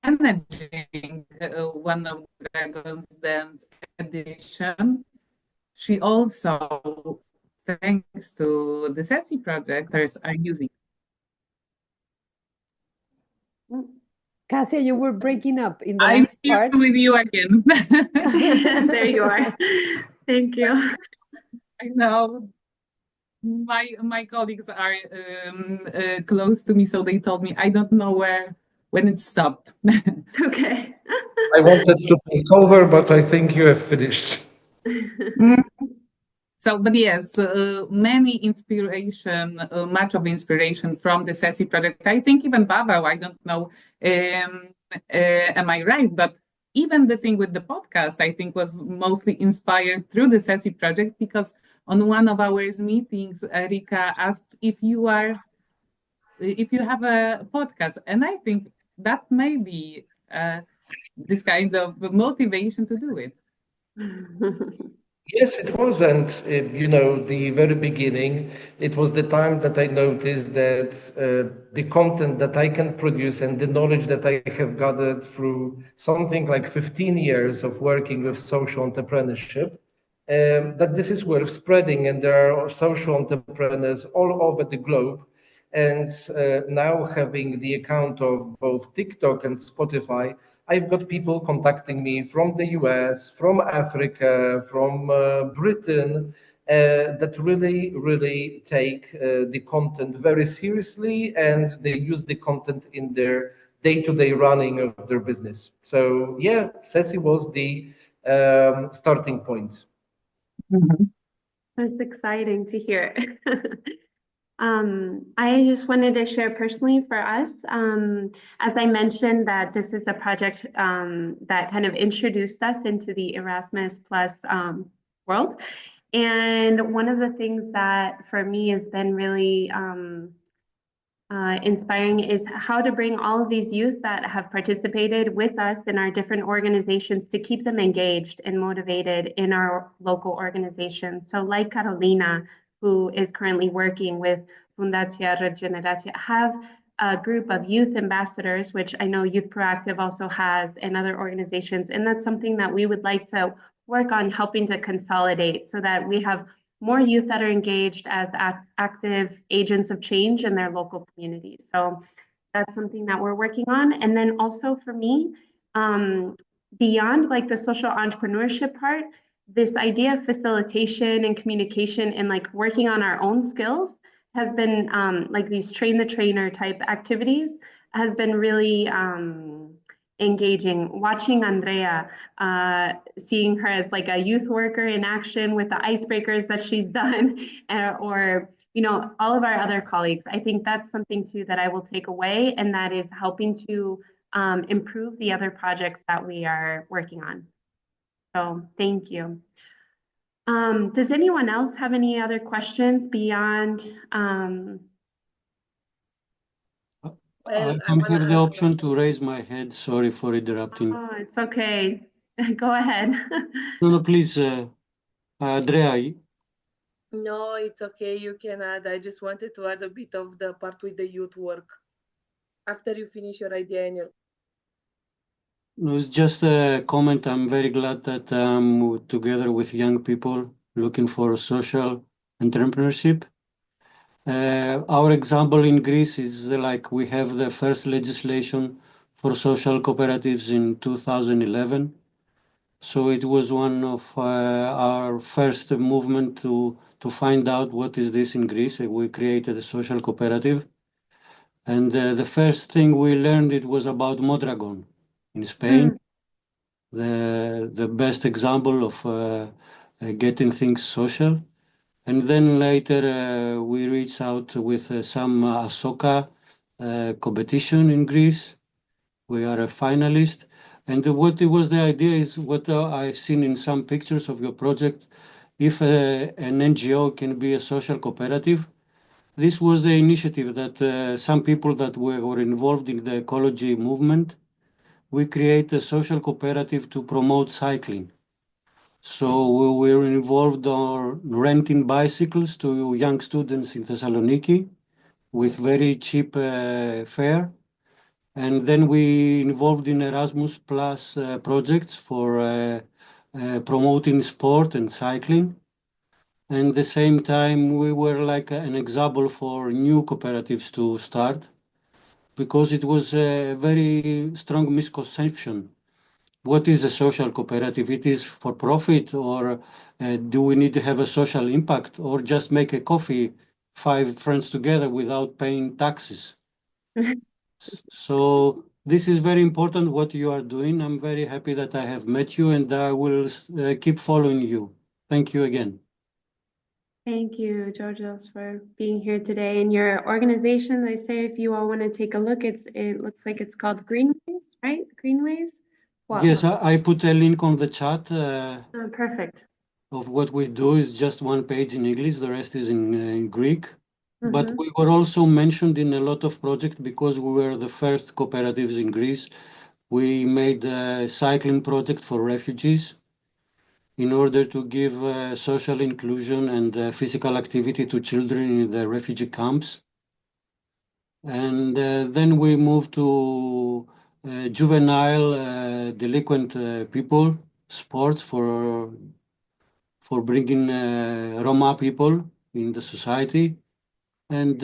Managing one of Dragon's Den's edition. She also, thanks to the SESI project, are using. Cassia, you were breaking up in the I'm last here part. with you again. There you are. Thank you. I know. My colleagues are close to me, so they told me I don't know where when it stopped. Okay. I wanted to take over, but I think you have finished. So, but yes, many inspiration, much of inspiration from the SESI project. I think even Pavel, I don't know, am I right? But even the thing with the podcast, I think was mostly inspired through the SESI project, because on one of our meetings, Erika asked if you have a podcast. And I think that may be this kind of motivation to do it. Yes, it was. And, the very beginning, it was the time that I noticed that the content that I can produce and the knowledge that I have gathered through something like 15 years of working with social entrepreneurship, that this is worth spreading. And there are social entrepreneurs all over the globe. And now having the account of both TikTok and Spotify, I've got people contacting me from the US, from Africa, from Britain, that really, really take the content very seriously, and they use the content in their day-to-day running of their business. So yeah, SESI was the starting point. That's exciting to hear. I just wanted to share personally for us, as I mentioned, that this is a project that kind of introduced us into the Erasmus Plus world. And one of the things that for me has been really inspiring is how to bring all of these youth that have participated with us in our different organizations to keep them engaged and motivated in our local organizations. So like Carolina, who is currently working with Fundacja Regeneracja, have a group of youth ambassadors, which I know Youth Proactive also has, and other organizations. And that's something that we would like to work on helping to consolidate so that we have more youth that are engaged as active agents of change in their local communities. So that's something that we're working on. And then also for me, beyond like the social entrepreneurship part, this idea of facilitation and communication and like working on our own skills has been like these train the trainer type activities has been really engaging. Watching Andrea, seeing her as like a youth worker in action with the icebreakers that she's done, or all of our other colleagues. I think that's something too that I will take away, and that is helping to improve the other projects that we are working on. So thank you. Does anyone else have any other questions beyond? I don't have the option to raise my head. Sorry for interrupting. Oh, it's okay. Go ahead. No, please, Andrea. No, it's okay. You can add. I just wanted to add a bit of the part with the youth work after you finish your idea and your. It was just a comment. I'm very glad that I'm together with young people looking for social entrepreneurship. Our example in Greece is like we have the first legislation for social cooperatives in 2011. So it was one of our first movement to find out what is this in Greece. We created a social cooperative. And the first thing we learned, it was about Mondragon in Spain. The best example of getting things social. And then later we reached out with some Asoka competition in Greece. We are a finalist. And what it was the idea is what I've seen in some pictures of your project. If an NGO can be a social cooperative, this was the initiative that some people that were involved in the ecology movement, we create a social cooperative to promote cycling. So we were involved on renting bicycles to young students in Thessaloniki with very cheap fare. And then we involved in Erasmus Plus projects for promoting sport and cycling. And at the same time, we were like an example for new cooperatives to start, because it was a very strong misconception. What is a social cooperative? It is for profit, or do we need to have a social impact, or just make a coffee, 5 friends together without paying taxes? So this is very important what you are doing. I'm very happy that I have met you, and I will keep following you. Thank you again. Thank you, Georgios, for being here today. And your organization, I say, if you all want to take a look, it looks like it's called Greenways, right? Greenways? Wow. Yes, I put a link on the chat. Perfect. Of what we do is just one page in English, the rest is in Greek. But Mhm. we were also mentioned in a lot of projects because we were the first cooperatives in Greece. We made a cycling project for refugees in order to give social inclusion and physical activity to children in the refugee camps. And then we moved to juvenile delinquent people, sports for bringing Roma people in the society. And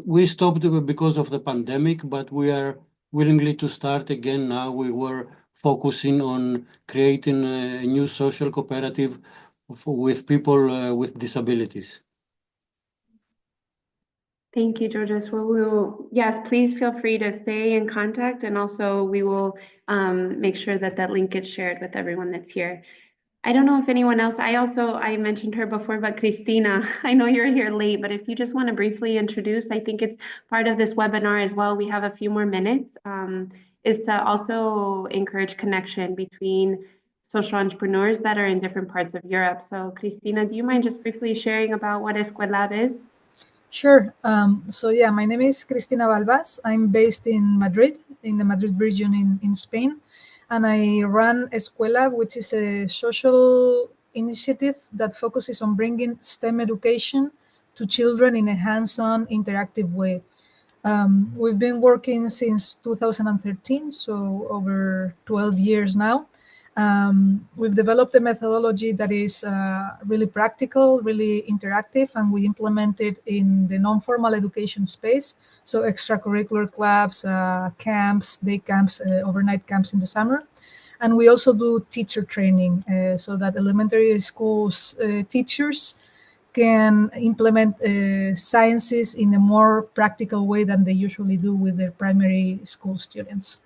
we stopped because of the pandemic, but we are willingly to start again now. We were focusing on creating a new social cooperative with people with disabilities. Thank you, Georgios. Well, yes, please feel free to stay in contact, and also we will make sure that that link gets shared with everyone that's here. I don't know if anyone else, I mentioned her before, but Christina, I know you're here late, but if you just want to briefly introduce, I think it's part of this webinar as well. We have a few more minutes, is to also encourage connection between social entrepreneurs that are in different parts of Europe. So Christina, do you mind just briefly sharing about what Escuelab is? Sure. So yeah, my name is Cristina Balbas. I'm based in Madrid, in the Madrid region in Spain. And I run Escuela, which is a social initiative that focuses on bringing STEM education to children in a hands-on interactive way. We've been working since 2013, so over 12 years now. We've developed a methodology that is really practical, really interactive, and we implement it in the non-formal education space. So extracurricular clubs, camps, day camps, overnight camps in the summer. And we also do teacher training so that elementary schools teachers can implement sciences in a more practical way than they usually do with their primary school students.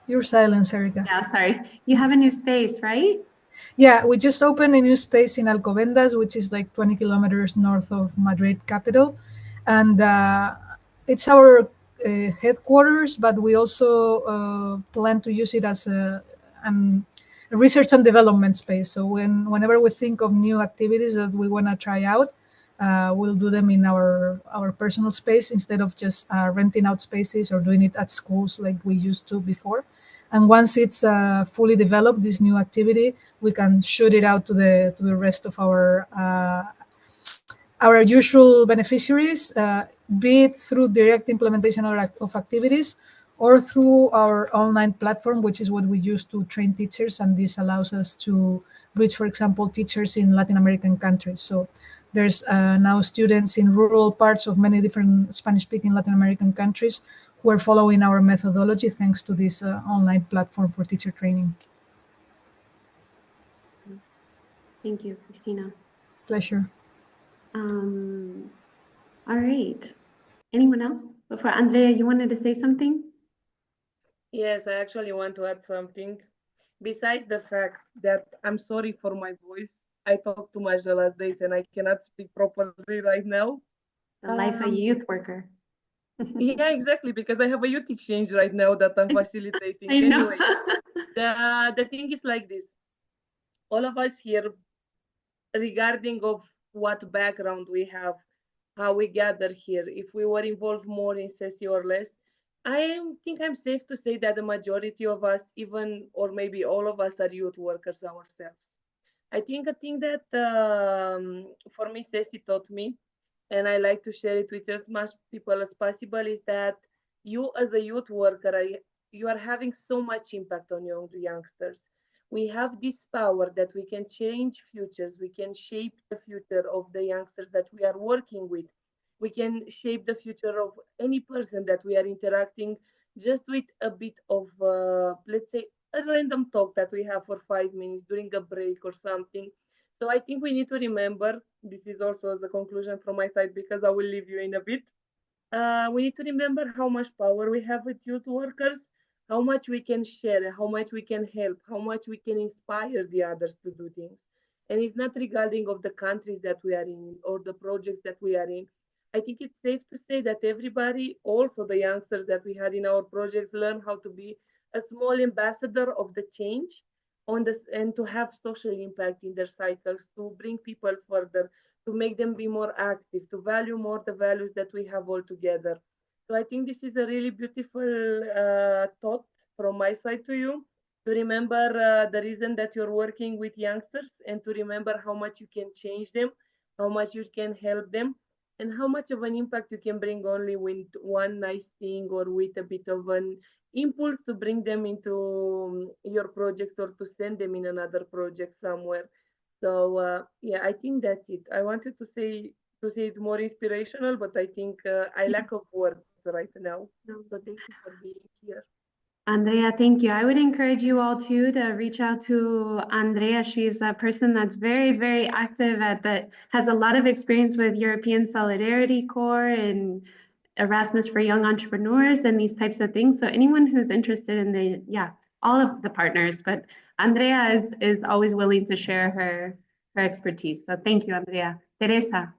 You're silent, Erica. Yeah, sorry. You have a new space, right? Yeah, we just opened a new space in Alcobendas, which is like 20 kilometers north of Madrid capital. And it's our headquarters, but we also plan to use it as a research and development space. So whenever we think of new activities that we want to try out, we'll do them in our personal space instead of just renting out spaces or doing it at schools like we used to before. And once it's fully developed, this new activity, we can shoot it out to the rest of our usual beneficiaries, be it through direct implementation of activities or through our online platform, which is what we use to train teachers. And this allows us to reach, for example, teachers in Latin American countries. So there's now students in rural parts of many different Spanish-speaking Latin American countries who are following our methodology thanks to this online platform for teacher training. Thank you, Christina. Pleasure. All right. Anyone else? Before Andrea, you wanted to say something? Yes, I actually want to add something. Besides the fact that I'm sorry for my voice, I talked too much the last days and I cannot speak properly right now. The life of a youth worker. Yeah, exactly, because I have a youth exchange right now that I'm facilitating. I know. Anyway, the thing is like this. All of us here, regarding of what background we have, how we gather here, if we were involved more in SESI or less, think I'm safe to say that the majority of us, even or maybe all of us, are youth workers ourselves. I think a thing that for me SESI taught me, and I like to share it with as much people as possible, is that you as a youth worker, you are having so much impact on youngsters. We have this power that we can change futures, we can shape the future of the youngsters that we are working with. We can shape the future of any person that we are interacting just with a bit of, let's say, a random talk that we have for 5 minutes during a break or something. So I think we need to remember, this is also the conclusion from my side because I will leave you in a bit. We need to remember how much power we have with youth workers, how much we can share, how much we can help, how much we can inspire the others to do things. And it's not regarding of the countries that we are in or the projects that we are in. I think it's safe to say that everybody, also the youngsters that we had in our projects, learn how to be a small ambassador of the change on this and to have social impact in their cycles, to bring people further, to make them be more active, to value more the values that we have all together. So I think this is a really beautiful thought from my side to you, to remember the reason that you're working with youngsters and to remember how much you can change them, how much you can help them, and how much of an impact you can bring only with one nice thing or with a bit of an impulse to bring them into your projects or to send them in another project somewhere. So yeah, I think that's it. I wanted to say it more inspirational, but I think I lack of words right now. So thank you for being here. Andrea, thank you. I would encourage you all too to reach out to Andrea. She's a person that's very, very active at that, has a lot of experience with European Solidarity Corps and Erasmus for Young Entrepreneurs and these types of things. So anyone who's interested in the, yeah, all of the partners, but Andrea is always willing to share her expertise. So thank you, Andrea. Teresa.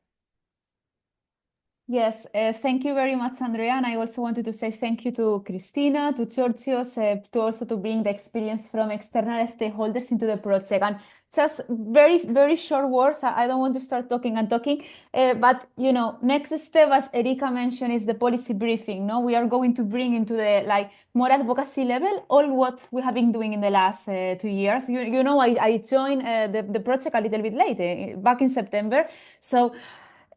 Yes, thank you very much, Andrea. And I also wanted to say thank you to Christina, to Georgios, to also to bring the experience from external stakeholders into the project. And just very, very short words. I don't want to start talking and talking, but you know, next step, as Erika mentioned, is the policy briefing. No, we are going to bring into the like more advocacy level all what we have been doing in the last 2 years. You know, I joined the project a little bit late, back in September. So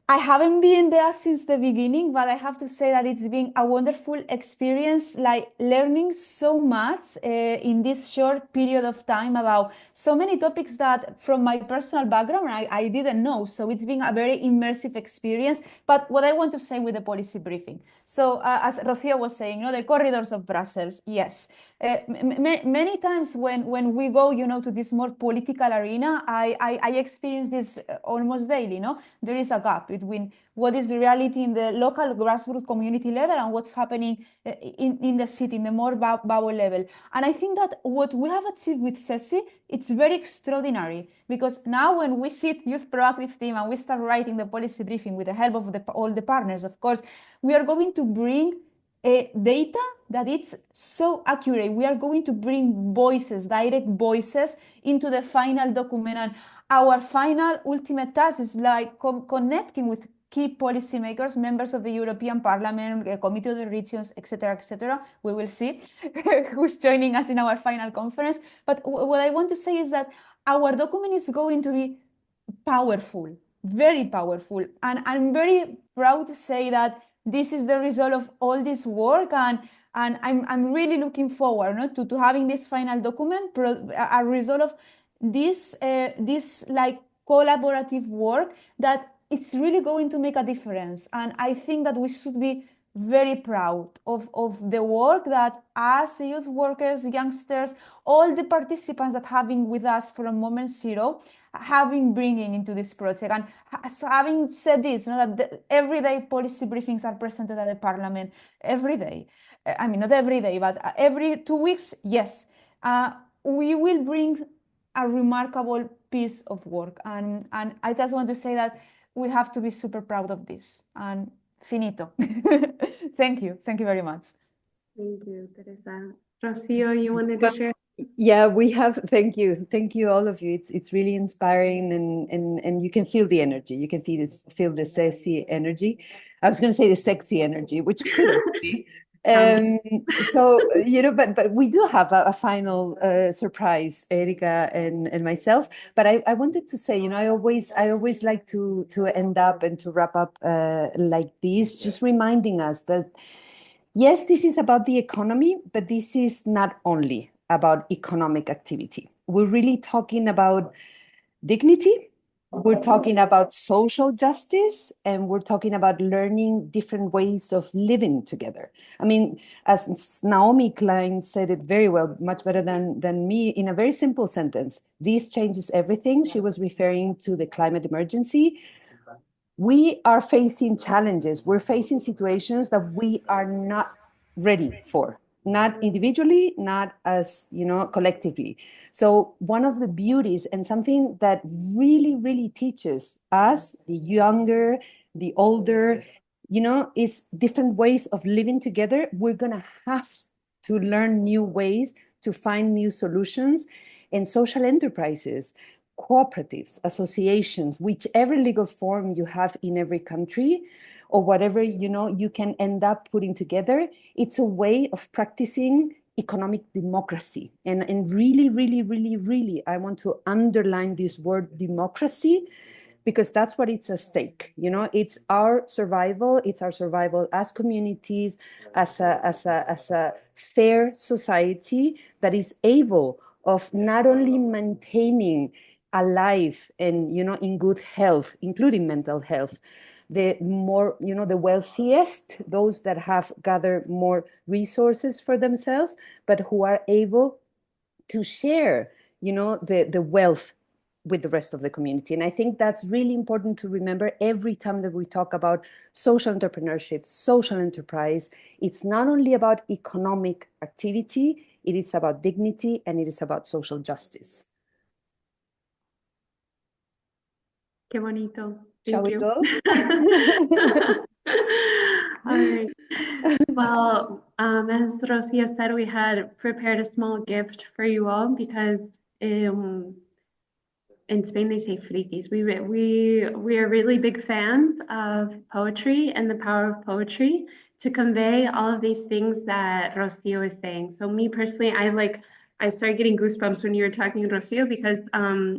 I haven't been there since the beginning, but I have to say that it's been a wonderful experience, like learning so much in this short period of time about so many topics that from my personal background, I didn't know. So it's been a very immersive experience. But what I want to say with the policy briefing. So as Rocio was saying, you know, the corridors of Brussels, yes. Many times when we go, you know, to this more political arena, I experience this almost daily, no? There is a gap between what is the reality in the local grassroots community level and what's happening in the city, in the more bubble level. And I think that what we have achieved with SESI, it's very extraordinary because now when we sit youth proactive team and we start writing the policy briefing with the help of all the partners, of course, we are going to bring data that it's so accurate. We are going to bring voices, direct voices into the final document. And our final ultimate task is like connecting with key policymakers, members of the European Parliament, Committee of the Regions, etc., etc. We will see who's joining us in our final conference. But what I want to say is that our document is going to be powerful, very powerful. And I'm very proud to say that this is the result of all this work, and I'm really looking forward, no, to having this final document, a result of this like collaborative work that it's really going to make a difference. And I think that we should be very proud of the work that us youth workers, youngsters, all the participants that have been with us from moment zero have been bringing into this project. And having said this, you know, that everyday policy briefings are presented at the Parliament every day. I mean, not every day, but every 2 weeks, yes. We will bring a remarkable piece of work. And I just want to say that we have to be super proud of this. And finito. Thank you. Thank you very much. Thank you, Teresa. Rocio, you wanted to share? Yeah, we have. Thank you all of you. It's really inspiring, and you can feel the energy. You can feel the sexy energy. I was going to say the sexy energy, which could be. So you know, but we do have a final surprise, Erika and myself. But I wanted to say, you know, I always like to end up and to wrap up like this, just reminding us that yes, this is about the economy, but this is not only about economic activity. We're really talking about dignity, we're talking about social justice, and we're talking about learning different ways of living together. I mean, as Naomi Klein said it very well, much better than me, in a very simple sentence: this changes everything. She was referring to the climate emergency. We are facing challenges. We're facing situations that we are not ready for, not individually, not as, collectively. So one of the beauties, and something that really, really teaches us, the younger, the older, is different ways of living together. We're going to have to learn new ways to find new solutions. And social enterprises, cooperatives, associations, whichever legal form you have in every country, or whatever you can end up putting together, it's a way of practicing economic democracy. And really, really, really, really, I want to underline this word democracy, because that's what it's at stake. It's our survival. It's our survival as communities, as a fair society that is able of not only maintaining alive and in good health, including mental health, the more the wealthiest, those that have gathered more resources for themselves, but who are able to share the wealth with the rest of the community. And I think that's really important to remember every time that we talk about social entrepreneurship, social enterprise. It's not only about economic activity, it is about dignity, and it is about social justice. Qué bonito. Shall Thank we you. go? All right. Well, as Rocio said, we had prepared a small gift for you all because in Spain they say frikis. We are really big fans of poetry and the power of poetry to convey all of these things that Rocio is saying. So me personally, I started getting goosebumps when you were talking, Rocio, because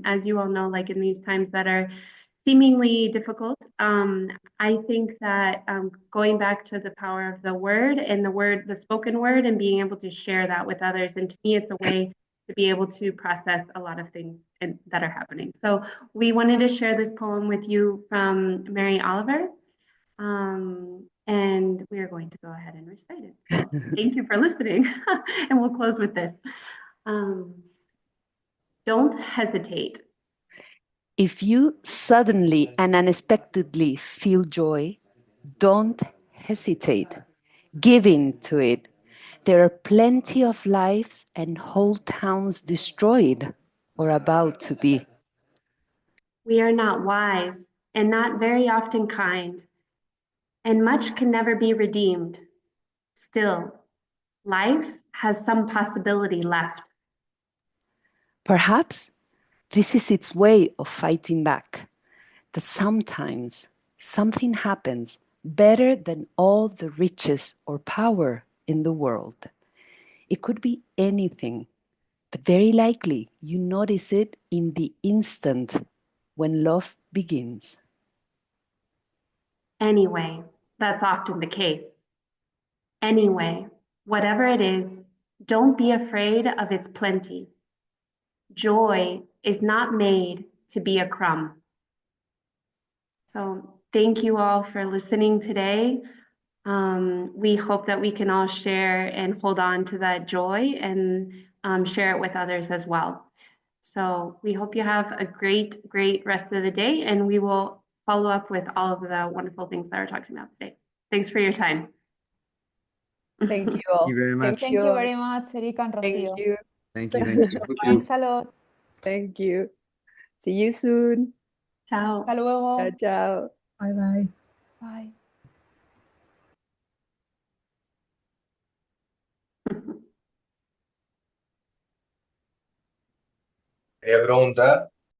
as you all know, like in these times that are seemingly difficult, I think that going back to the power of the word and the spoken word, and being able to share that with others, and to me, it's a way to be able to process a lot of things that are happening. So we wanted to share this poem with you from Mary Oliver, and we are going to go ahead and recite it. So thank you for listening, and we'll close with this. Don't hesitate. If you suddenly and unexpectedly feel joy, don't hesitate. Give in to it. There are plenty of lives and whole towns destroyed or about to be. We are not wise and not very often kind, and much can never be redeemed. Still, life has some possibility left. Perhaps this is its way of fighting back, that sometimes something happens better than all the riches or power in the world. It could be anything, but very likely you notice it in the instant when love begins. Anyway, that's often the case. Anyway, whatever it is, don't be afraid of its plenty. Joy is not made to be a crumb. So thank you all for listening today. We hope that we can all share and hold on to that joy and share it with others as well. So we hope you have a great, great rest of the day, and we will follow up with all of the wonderful things that we're talking about today. Thanks for your time. Thank you all. Thank you very much. Thank you very much, Erika and Thank Rocío. you. Thank you. Thank you. Thanks a lot. Thank you. See you soon. Ciao. Hasta luego. Ciao, ciao. Bye bye. Bye. Quería preguntar